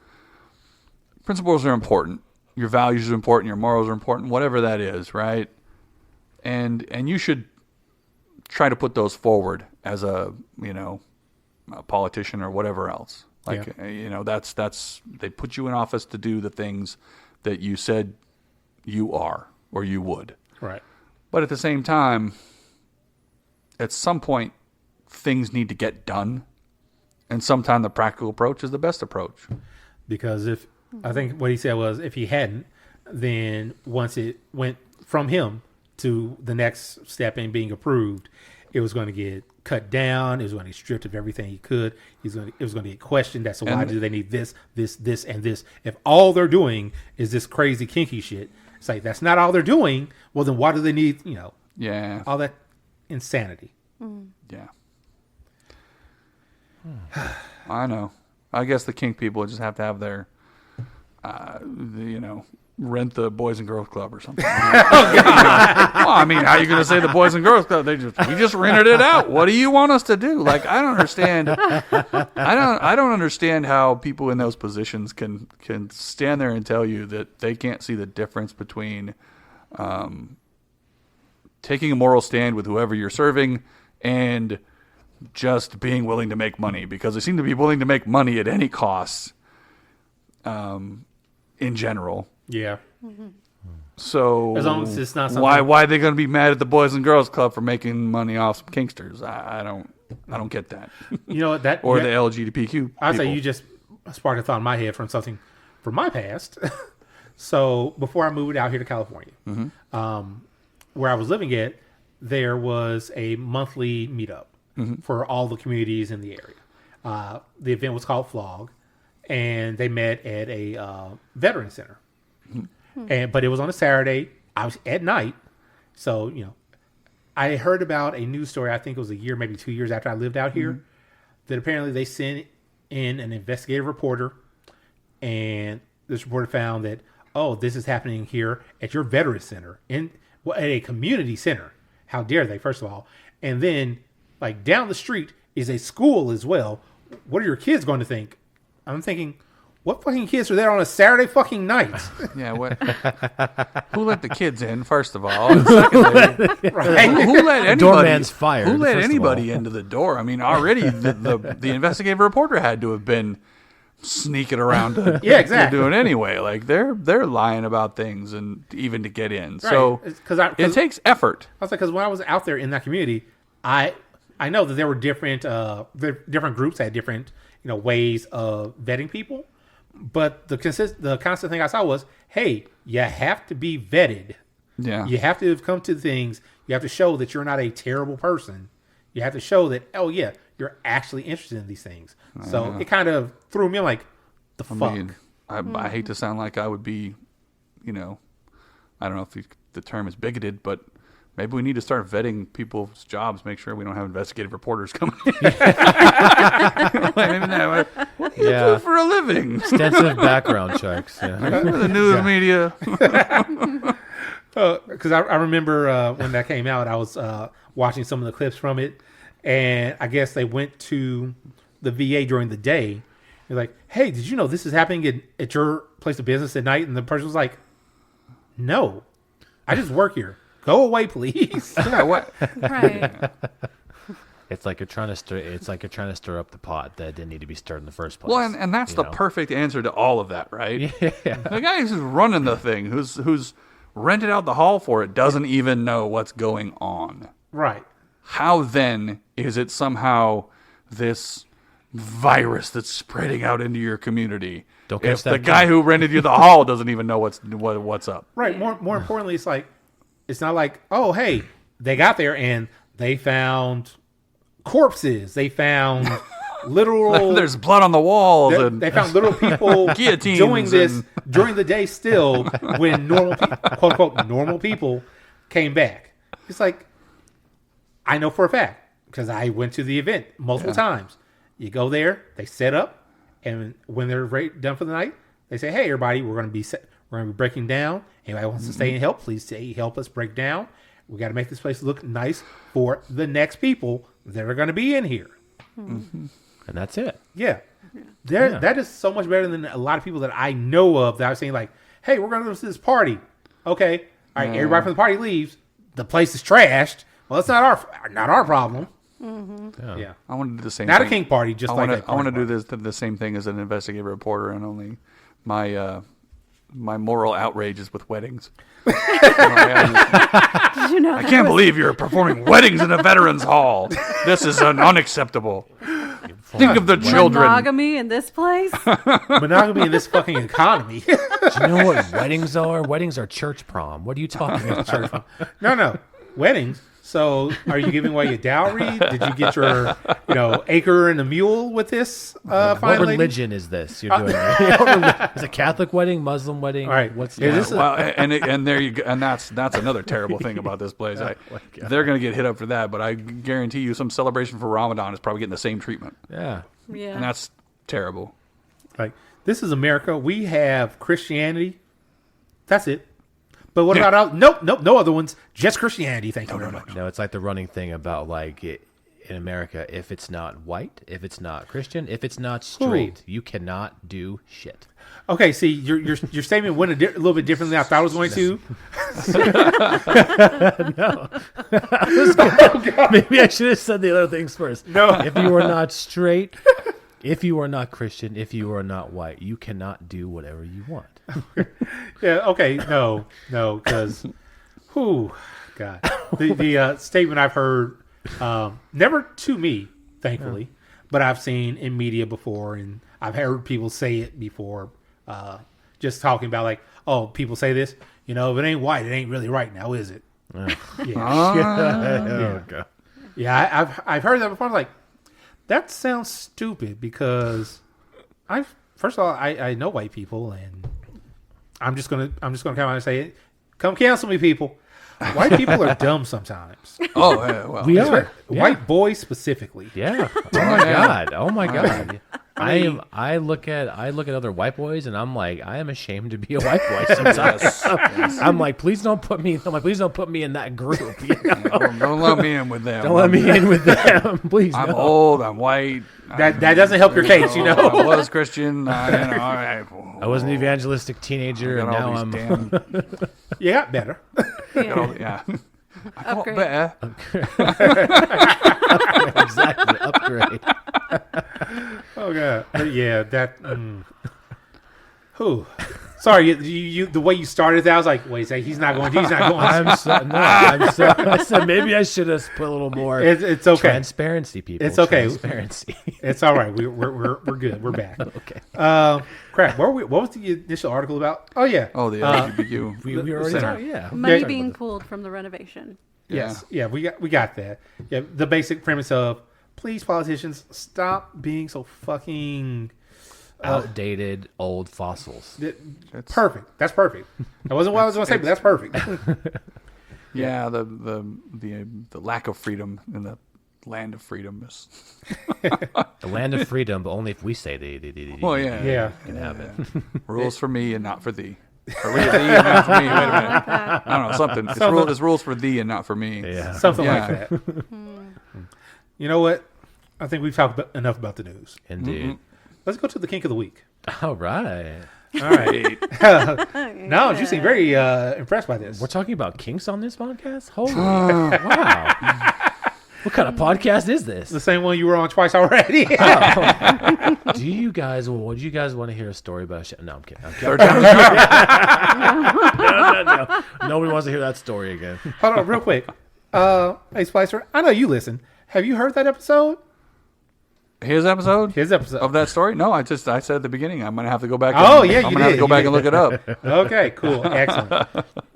are important. Your values are important. Your morals are important. Whatever that is, right? And you should try to put those forward as a politician or whatever else. Like that's they put you in office to do the things that you said you are or you would. Right. But at the same time, at some point, things need to get done. And sometimes the practical approach is the best approach. Because I think what he said was if he hadn't, then once it went from him to the next step in being approved, it was going to get cut down. It was going to get stripped of everything he could. It was going to get questioned. That's why do they need this, and this? If all they're doing is this crazy kinky shit, it's like, that's not all they're doing. Well, then why do they need, all that insanity? Yeah. I know. I guess the kink people just have to have their, rent the Boys and Girls Club or something. Well, I mean, how are you going to say the Boys and Girls Club? We just rented it out. What do you want us to do? Like, I don't understand. I don't understand how people in those positions can stand there and tell you that they can't see the difference between taking a moral stand with whoever you're serving and just being willing to make money, because they seem to be willing to make money at any cost in general. Yeah. Mm-hmm. So as long as it's not something why are they going to be mad at the Boys and Girls Club for making money off some Kinksters? I don't get that. That or the LGBTQ. I'd say you just sparked a thought in my head from something from my past. So before I moved out here to California, where I was living at, there was a monthly meetup for all the communities in the area. The event was called Flog, and they met at a veteran center. But it was on a Saturday. I was at night, so I heard about a news story. I think it was a year, maybe 2 years after I lived out here, that apparently they sent in an investigative reporter, and this reporter found that this is happening here at your veteran center at a community center. How dare they? First of all, and then like down the street is a school as well. What are your kids going to think? I'm thinking, what fucking kids are there on a Saturday fucking night? Yeah, what? Who let the kids in? First of all, and secondly, Right? who let anybody? Doorman's fired, Who let first of anybody all. into the door? I mean, already the investigative reporter had to have been sneaking around. Yeah, exactly. To do it anyway. Like they're lying about things and even to get in. Right. So 'Cause it takes effort. I was like, because when I was out there in that community, I know that there were different groups had different ways of vetting people, but the constant thing I saw was, hey, you have to be vetted. Yeah. You have to have come to things. You have to show that you're not a terrible person. You have to show that, you're actually interested in these things. So it kind of threw me. I'm like, the fuck. mean, I hate to sound like I would be, I don't know if the term is bigoted, but maybe we need to start vetting people's jobs, make sure we don't have investigative reporters coming in. What do you do for a living? Extensive background checks. Yeah. The news media. Because I remember when that came out, I was watching some of the clips from it, and I guess they went to the VA during the day. They're like, hey, did you know this is happening at your place of business at night? And the person was like, no, I just work here. Go away, please. Yeah, what? Right. It's like you're trying to stir up the pot that didn't need to be stirred in the first place. Well, and that's the perfect answer to all of that, right? Yeah. The guy who's running the thing, who's rented out the hall for it, doesn't even know what's going on. Right. How then is it somehow this virus that's spreading out into your community? Don't catch if that the guy who rented you the hall doesn't even know what's up. Right. More importantly, it's not like, oh, hey, they got there and they found corpses. They found literal. There's blood on the walls. They found literal people Guillotines doing this during the day still when quote unquote normal people came back. It's like, I know for a fact because I went to the event multiple times. You go there, they set up, and when they're done for the night, they say, "Hey, everybody, we're going to be breaking down. Anybody wants to stay and help? Please help us break down. We got to make this place look nice for the next people that are going to be in here." And that's it. Yeah. That is so much better than a lot of people that I know of that I've seen like, hey, we're going to go to this party. Okay. All right. Everybody from the party leaves. The place is trashed. Well, it's not our problem. Mm-hmm. Yeah. I want to do the same Not thing. a kink party, just I like want to do the same thing as an investigative reporter, and only my moral outrage is with weddings. Did you know I can't believe you're performing weddings in a veterans hall. This is unacceptable. Think of the children. monogamy in this place? monogamy in this fucking economy. Do you know what weddings are? Weddings are church prom. What are you talking about? No. Weddings. So, are you giving away your dowry? Did you get your, acre and a mule with this? What fine lady? religion is this you're doing? Is it a Catholic wedding, Muslim wedding? All right. What's Is this Well, and there you go, and that's another terrible thing about this place. They're going to get hit up for that, but I guarantee you, some celebration for Ramadan is probably getting the same treatment, Yeah. Yeah. and that's terrible. like this is America. We have Christianity. That's it. But what about no other ones? Just Christianity. Thank you very much. No, it's like the running thing about in America, if it's not white, if it's not Christian, if it's not straight, you cannot do shit. Okay, see, your statement went a little bit differently than I thought it was going to. Maybe I should have said the other things first. No. If you are not straight, if you are not Christian, if you are not white, you cannot do whatever you want. Yeah. Okay. No. Because, God, the statement I've heard, never to me, thankfully, but I've seen in media before, and I've heard people say it before. just talking about like, oh, people say this, you know, if it ain't white, it ain't really right now, is it? Okay. Yeah, I've heard that before. I'm like, that sounds stupid because first of all, I know white people, and I'm just gonna come out and say it. Come cancel me, people. White people are dumb sometimes. Oh, yeah, well, We are. White boys specifically. Yeah. Oh my god. Oh my god. I look at other white boys and I'm like, I am ashamed to be a white boy sometimes. I'm like, please don't put me in that group. You know? Don't let me in with them. Don't let me in with them. Please. I'm no. old. I'm white. That doesn't help your case, you know. I was Christian. All right. I was an evangelistic teenager and now I'm You got better. Yeah. Upgrade. Better. exactly upgrade. Oh god. Yeah, that. Whew. Sorry, you the way you started that, I was like, wait a second, he's not going. I said maybe I should have put a little more. It's okay. Transparency, people. It's okay. Transparency. It's all right. We're good. We're back. Okay. Crap. What was the initial article about? Oh yeah. Oh, the LGBTQ. We already center. know. Yeah. Money Yeah. being pulled from the renovation. Yes. Yeah. We got that. Yeah. The basic premise of please politicians stop being so fucking Outdated old fossils. perfect. That's perfect. That wasn't what I was going to say, but that's perfect. Yeah, the lack of freedom in the land of freedom is. The land of freedom, but only if we say the Well, yeah. Yeah. can have it. Rules for me and not for thee. Or thee and not for me. Wait a minute. I don't know, something. It's rules for thee and not for me. Yeah. Something Yeah. like that. You know what? I think we've talked enough about the news. Indeed. Let's go to the kink of the week. All right. All right. No, you seem very impressed by this. We're talking about kinks on this podcast? Holy wow. What kind of podcast is this? The same one you were on twice already. Do you guys want to hear a story about No, I'm kidding. Third time. No. Nobody wants to hear that story again. Hold on, real quick. Hey, Splicer, I know you listen. Have you heard that episode? His episode? His episode. Of that story? No, I said at the beginning. I'm gonna have to go back. Oh, yeah, you I'm gonna have to did. go You back did. and look it up. Okay, cool. Excellent.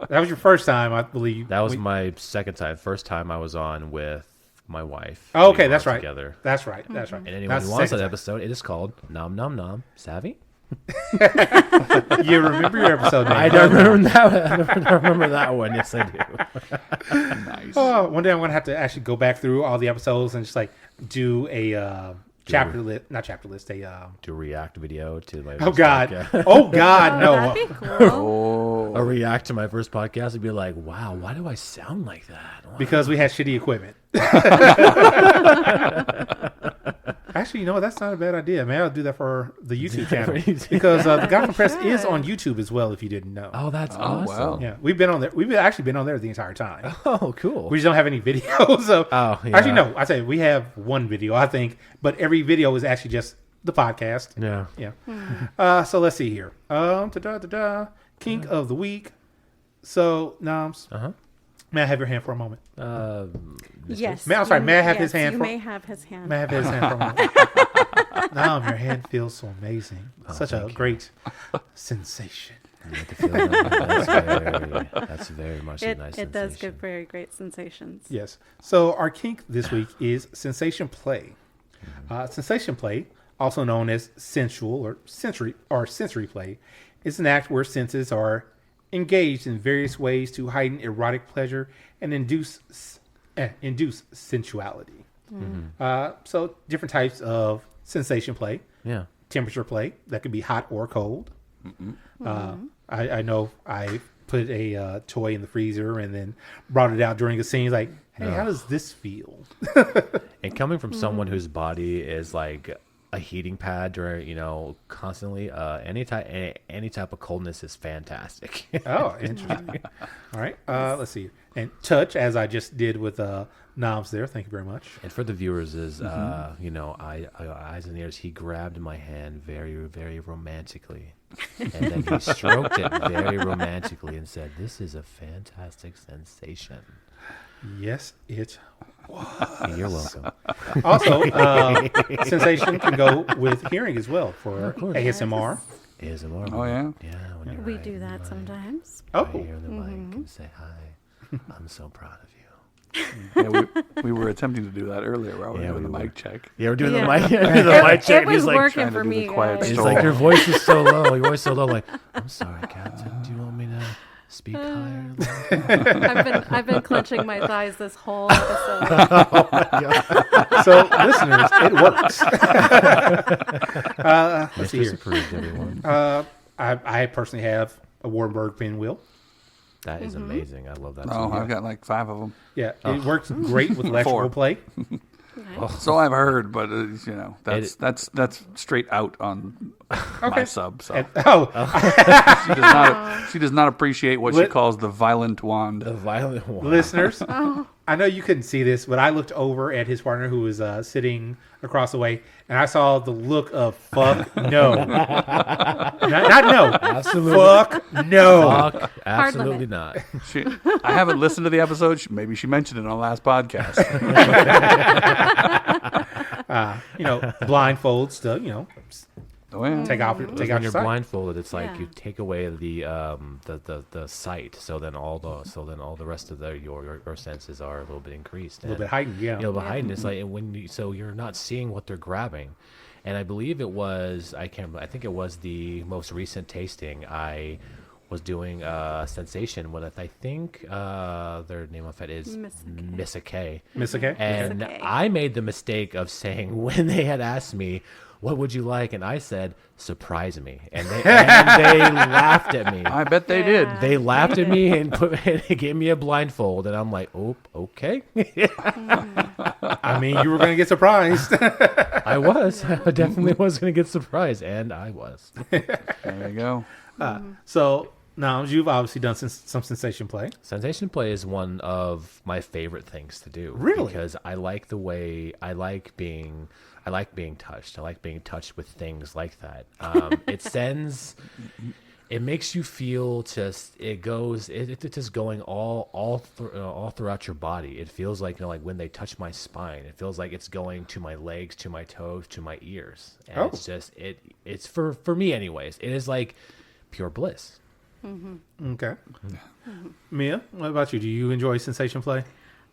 That was your first time, I believe. That was my second time. First time I was on with my wife. Oh, okay, We were that's all right. Together. That's right. That's right. And anyone That's who the wants that second episode, it is called Nom Nom Nom. Savvy? time. You remember your episode name. I don't remember that. I don't remember that one. Yes, I do. Nice. Oh, one day I'm going to have to actually go back through all the episodes and just like do a chapter list, not chapter list, To react video to my. oh first God, podcast. oh God, That'd no. be cool. Oh. A react to my first podcast and be like, wow, why do I sound like that? Why? Because we had shitty equipment. Actually, you know what? That's not a bad idea. Maybe I'll do that for the YouTube channel because the Gotham Press is on YouTube as well. If you didn't know, Oh, that's awesome. wow. yeah, we've been on there. We've actually been on there the entire time. Oh, cool. We just don't have any videos. So Oh, yeah. actually, no. I say we have one video, I think, but every video is actually just the podcast. Yeah. Yeah. So let's see here. Kink of the week. So Noms, may I have your hand for a moment? Yes. May I have his yes, hand you for? may have his hand. May I have his hand for a moment? Nom, your hand feels so amazing. Such a great sensation. That's very much a nice It does sensation. give very great sensations. Yes. So our kink this week is sensation play. Sensation play, also known as sensual or sensory play, is an act where senses are engaged in various ways to heighten erotic pleasure and induce sensuality. So different types of sensation play. Yeah. Temperature play, that could be hot or cold. I know I put a toy in the freezer and then brought it out during a scene. Like, hey, how does this feel? And coming from someone whose body is like a heating pad during, constantly, any type of coldness is fantastic. Oh, interesting. All right, let's see. And touch, as I just did with Knobs there. Thank you very much. And for the viewers is, eyes and ears, he grabbed my hand very, very romantically. And then he stroked it very romantically and said, "This is a fantastic sensation." Yes, it. You're welcome. Also, sensation can go with hearing as well for ASMR ASMR. Oh, yeah? Yeah. When you're We right do in the that mic, sometimes. Oh, right here in the mic and say hi. I'm so proud of you. Yeah, we were attempting to do that earlier while we Yeah, were doing we the were. mic check. Yeah, we're doing Yeah. the mic. The mic check. It and he's was like, working trying to for do the me, quiet guys. he's storm. like, your voice is so low. Your voice is so low. I'm like, I'm sorry, Captain. Do you want me to speak higher? I've been clenching my thighs this whole episode. so listeners, it works. Let's see Mistress here. approved, everyone. I personally have a Warburg pinwheel. That is amazing. I love that. Oh, too. I've got like 5 of them. Yeah, it works great with electrical 4. play. Nice. So I've heard, but that's straight out on my sub. So she does not appreciate what she calls the violent wand. The violent one. Listeners, I know you couldn't see this, but I looked over at his partner who was sitting across the way, and I saw the look of fuck no. not no. Absolutely. Fuck no. Fuck, absolutely not. I haven't listened to the episode. Maybe she mentioned it on the last podcast. Blindfolds to, Oh, yeah. take out When your you're sight. blindfolded, it's like Yeah. you take away the sight, so then all the rest of your senses are a little bit increased. A little bit heightened, yeah. You know, behind it's like so you're not seeing what they're grabbing, and I believe it was I think it was the most recent tasting I was doing Sensation with. I think their name of it is Miss K. Miss okay? And Miss Okay. I made the mistake of saying when they had asked me, what would you like? And I said, surprise me. And they laughed at me. I bet they did. They laughed at me and gave me a blindfold. And I'm like, oh, okay. I mean, you were going to get surprised. I was. I definitely was going to get surprised. And I was. There you go. So, now, you've obviously done some sensation play. Sensation play is one of my favorite things to do. Really? Because I like the way I like being touched. I like being touched with things like that. It makes you feel it's just going all throughout your body. It feels like, like when they touch my spine, it feels like it's going to my legs, to my toes, to my ears. And it's just, it's for me anyways. It is like pure bliss. Mm-hmm. Okay. Mia, what about you? Do you enjoy sensation play?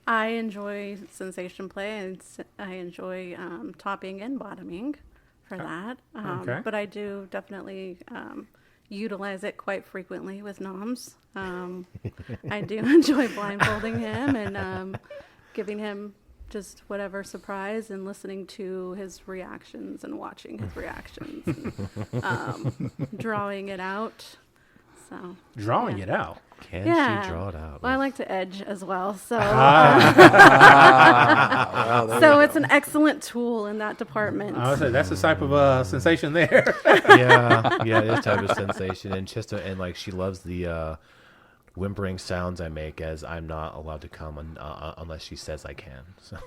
I enjoy sensation play, and I enjoy topping and bottoming for that. okay. But I do definitely utilize it quite frequently with noms. I do enjoy blindfolding him and giving him just whatever surprise and listening to his reactions and watching his reactions and drawing it out. So Drawing it out. Can yeah. she draw it out? Well, I like to edge as well, so Well, so it's an excellent tool in that department. I would say that's the type of sensation there. yeah, this type of sensation, and like she loves the whimpering sounds I make as I'm not allowed to come unless she says I can. So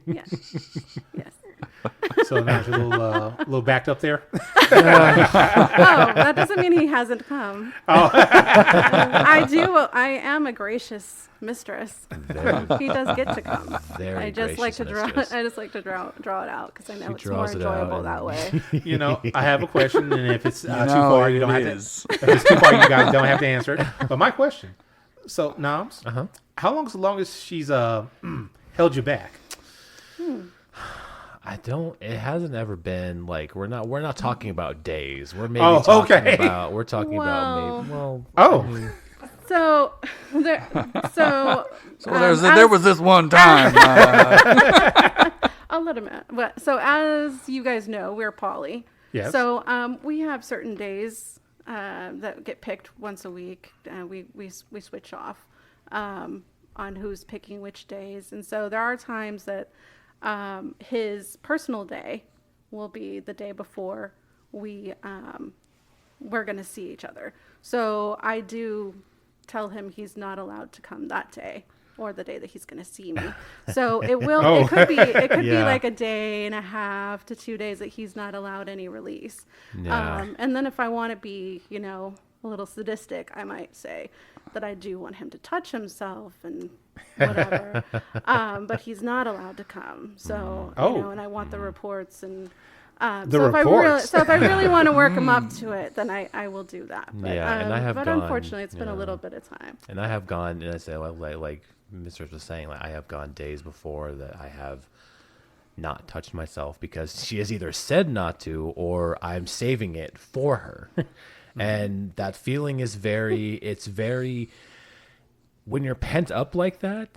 Yes. So now you're a little backed up there. Oh, that doesn't mean he hasn't come. Oh. I am a gracious mistress. He does get to come. very I just like to gracious draw. mistress. I just like to draw it out because I know it's more draws it out enjoyable that and- way. I have a question, and if it's too No, far, you it don't have is. to. If it's too far, you guys don't have to answer it. But my question: so, Noms, how long is the longest she's held you back? It hasn't ever been like we're not talking about days. We're maybe Oh, talking okay. about about maybe Oh. I mean, So, there was this one time. I'll let him. So as you guys know, we're poly. Yes. So we have certain days that get picked once a week. We switch off on who's picking which days, and so there are times that his personal day will be the day before we're going to see each other. So I do tell him he's not allowed to come that day or the day that he's going to see me. So it could be Yeah. like a day and a half to 2 days that he's not allowed any release. Yeah. And then if I want to be, a little sadistic, I might say that I do want him to touch himself and whatever. But he's not allowed to come. So, and I want the reports and The reports. So if I really want to work them up to it, then I will do that. But, and I have but gone, unfortunately, it's been a little bit of time. And I have gone, and I say like Mr. was saying, like I have gone days before that I have not touched myself because she has either said not to or I'm saving it for her. And that feeling is it's very, when you're pent up like that,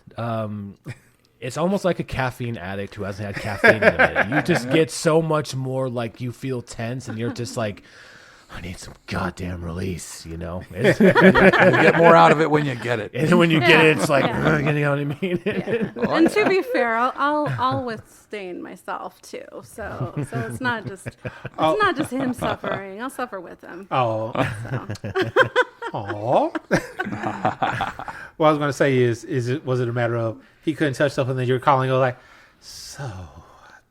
it's almost like a caffeine addict who hasn't had caffeine in a minute. You just get so much more like you feel tense and you're just like, I need some goddamn release, you know? You get more out of it when you get it. And then when you get it, it's like, you know what I mean? Yeah. And to be fair, I'll withstand myself too. So it's not just him suffering. I'll suffer with him. Oh. So. Aw. What I was going to say was it a matter of he couldn't touch stuff and then you're calling go like, so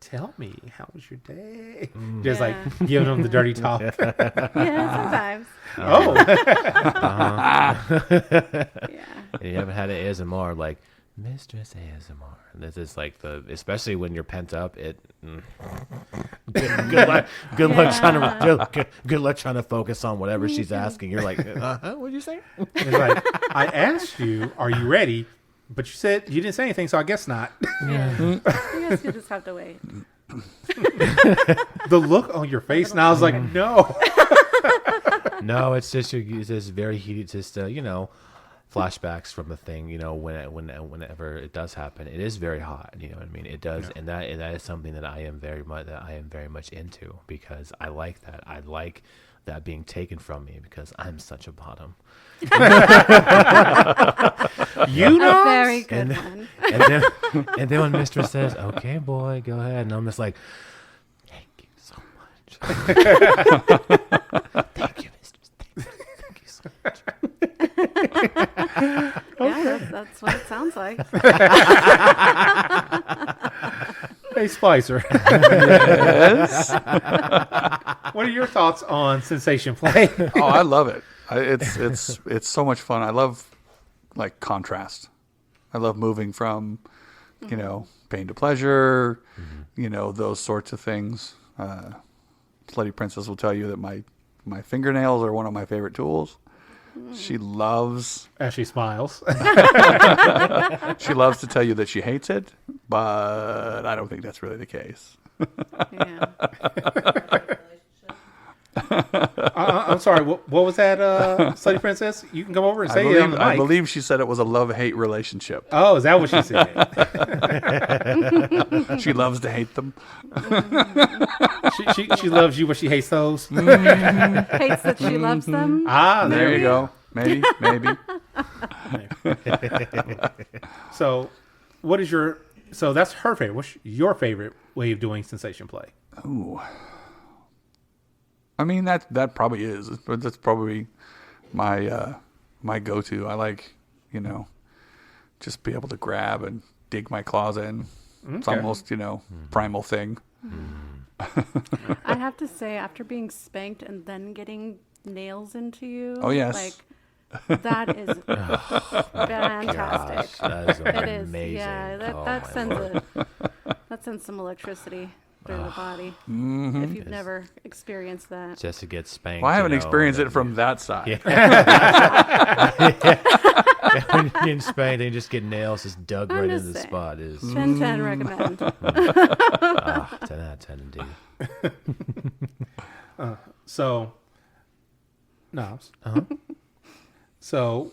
tell me, how was your day? Just like giving him the dirty talk. Yeah, sometimes. Oh. Yeah. And you haven't had an ASMR like Mistress ASMR. This is like especially when you're pent up. Good luck. Good luck trying to focus on whatever she's asking. You're like, what did you say? It's like, I asked you, are you ready? But you said you didn't say anything, so I guess not. Yeah. I guess you just have to wait. The look on your face now is like, no. No, it's just very heated. Just flashbacks from the thing. You know, whenever it does happen, it is very hot. You know what I mean? It does, and that is something that I am very much into because I like that. I like that being taken from me because I'm such a bottom. You know, a very good one. And then when Mistress says, "Okay, boy, go ahead," and I'm just like, "Thank you so much." Thank you, Mistress. Thank you so much. Yeah, that's what it sounds like. Hey, Splicer. Yes. What are your thoughts on sensation play? Oh, I love it. It's so much fun. I love like contrast. I love moving from, pain to pleasure, those sorts of things. Slutty Princess will tell you that my fingernails are one of my favorite tools. She loves... As she smiles. She loves to tell you that she hates it, but I don't think that's really the case. Yeah. I'm sorry, what was that, Slutty Princess? You can come over and say it on the mic. I believe she said it was a love-hate relationship. Oh, is that what she said? She loves to hate them. She loves you, but she hates those. Hates that she loves them. Ah, There you go. Maybe. So, what is so that's her favorite. What's your favorite way of doing sensation play? Ooh. I mean, that probably is. That's probably my my go-to. I like, just be able to grab and dig my claws in. Okay. It's almost, primal thing. I have to say, after being spanked and then getting nails into you. Oh, yes. Like, that is fantastic. Gosh, that is It is. amazing. Yeah, that sends some electricity through the body. Mm-hmm. If you've never experienced that. Just to get spanked. Well, I haven't experienced it from that side. Yeah. When you're getting spanked and you just get nails just dug right into the spot. 10/10 recommend. 10 out of 10 indeed. So, Knobs. Uh-huh. So,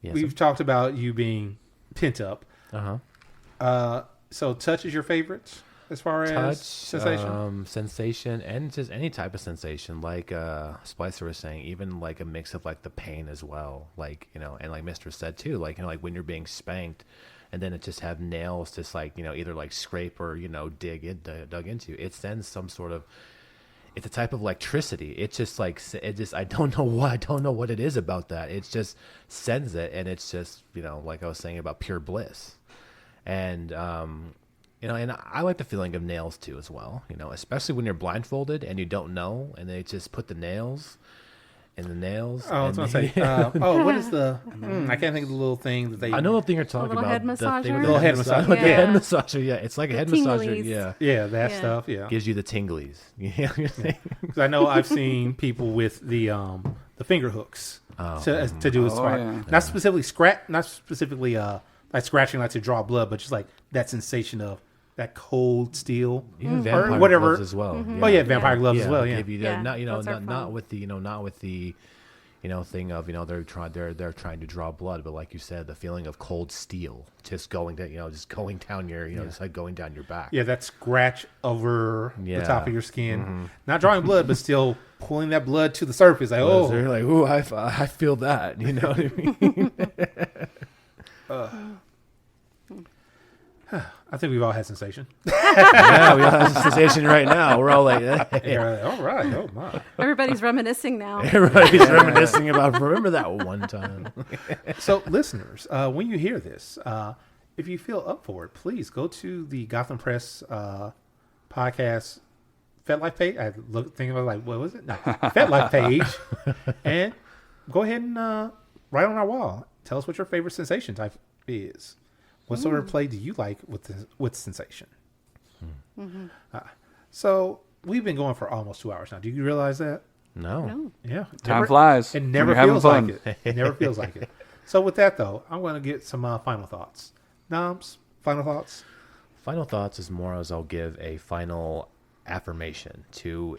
we've talked about you being pent up. Uh-huh. So, touch is your favorite as far as sensation? Sensation, and just any type of sensation, like Splicer was saying, even like a mix of like the pain as well, like, and like Mr. said too, like, like when you're being spanked and then it just have nails just like, either like scrape or, dug into, it sends some sort of, it's a type of electricity. It's just like, I don't know what it is about that. It just sends it, and it's just, like I was saying about pure bliss. And, and I like the feeling of nails too as well, especially when you're blindfolded and you don't know, and they just put the nails, and the nails. Oh, I was and going to say, what is the, I can't think of the little thing that they... I know the thing you're talking little about. head massager? Little head massager. The head Yeah. massager, yeah. It's like a The head massager, tinglies. yeah. Yeah, that Yeah. stuff, yeah. Gives you the tinglies. Yeah. 'Cause I know I've seen people with the finger hooks to do it. yeah. Not specifically like scratching like to draw blood, but just like that sensation of that cold steel. Even or vampire whatever. gloves as well. Oh yeah, vampire gloves as well. they Yeah. give you the- Yeah, not those are not fun. with the not with the thing of they're trying to draw blood, but like you said, the feeling of cold steel just going down down your just like going down your back. Yeah, that scratch over the Yeah. top of your skin, not drawing blood, but still pulling that blood to the surface. Like, So they're like, ooh, I feel that. You know what I mean? I think we've all had sensation. Yeah, we all have a sensation right now. We're all like, Yeah, right. All right. Oh my. Everybody's reminiscing now. everybody's reminiscing about. Remember that one time? So, listeners, when you hear this, if you feel up for it, please go to the Gotham Press Podcast FetLife page. I thinking about like, what was it? No, FetLife page, and go ahead and write on our wall. Tell us what your favorite sensation type is. What sort of play do you like with sensation? So we've been going for almost 2 hours now. Do you realize that? No. Yeah, Time flies. It when never you're having feels fun. like it. It never feels like it. So with that though, I'm going to get some final thoughts. Noms, final thoughts. Final thoughts is more as I'll give a final affirmation to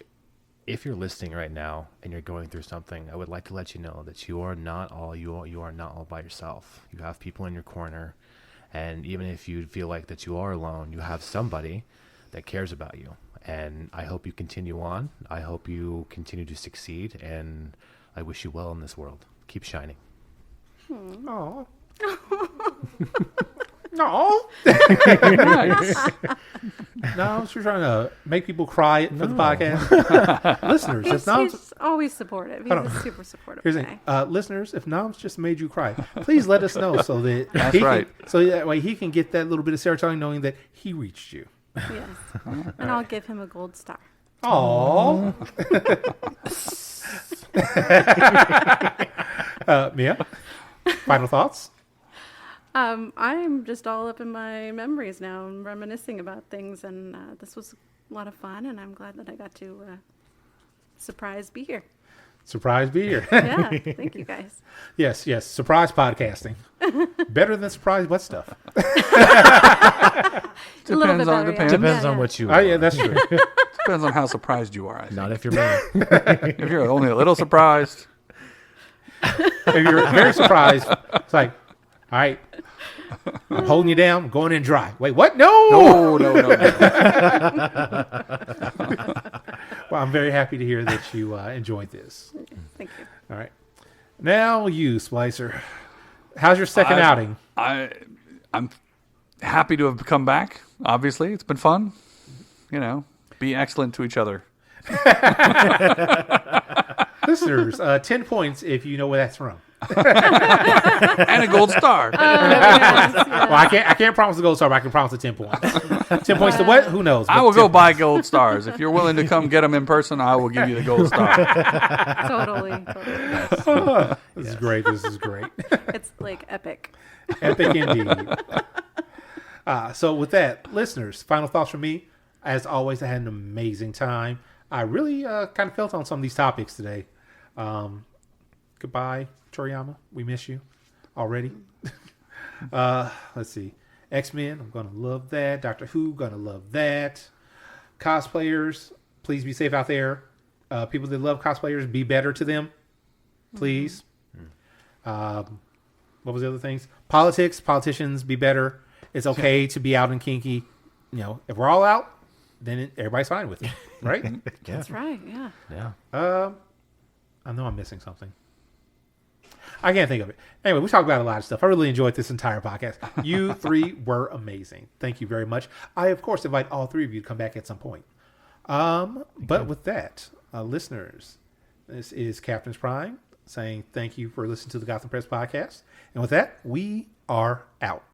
if you're listening right now and you're going through something. I would like to let you know that you are not all you are not all by yourself. You have people in your corner, and even if you feel like that you are alone, you have somebody that cares about you. And I hope you continue on. I hope you continue to succeed, and I wish you well in this world. Keep shining. Oh. No. Nice. No, she's trying to make people cry for the podcast. Listeners, if Noms, He's always supportive. He's a super supportive here's guy. listeners, if Noms just made you cry, please let us know so that That's right. So that way he can get that little bit of serotonin knowing that he reached you. Yes. And I'll give him a gold star. Oh. Mia, final thoughts? I'm just all up in my memories now and reminiscing about things, and this was a lot of fun, and I'm glad that I got to be here. Surprise be here. Yeah, thank you guys. Yes. Surprise podcasting. Better than surprise what stuff? A little bit better, yeah. Depends Yeah, on yeah. what you Oh yeah, that's true. Depends on how surprised you are. I think. Not if you're me. If you're only a little surprised, If you're very surprised, it's like, all right, I'm holding you down, I'm going in dry. Wait, what? No. no. Well, I'm very happy to hear that you enjoyed this. Thank you. All right. Now you, Splicer. How's your second outing? I'm happy to have come back. Obviously, it's been fun. Be excellent to each other. Listeners, 10 points if you know where that's from. And a gold star. Well, I can't promise a gold star, but I can promise the 10 points. 10 points to what? Who knows? I will go buy gold stars. If you're willing to come get them in person, I will give you the gold star. Totally. This is great. This is great. It's like epic. Epic indeed. So with that, listeners, final thoughts from me. As always, I had an amazing time. I really kind of felt on some of these topics today. Goodbye, Toriyama. We miss you already. Let's see. X-Men, I'm going to love that. Doctor Who, going to love that. Cosplayers, please be safe out there. People that love cosplayers, be better to them. Please. What was the other things? Politicians, be better. It's okay to be out and kinky. If we're all out, then everybody's fine with it, right? That's right. Yeah. Yeah. I know I'm missing something. I can't think of it. Anyway, we talked about a lot of stuff. I really enjoyed this entire podcast. You three were amazing. Thank you very much. I, of course, invite all three of you to come back at some point. But with that, listeners, this is Captain's Prime saying thank you for listening to the Gotham Press Podcast. And with that, we are out.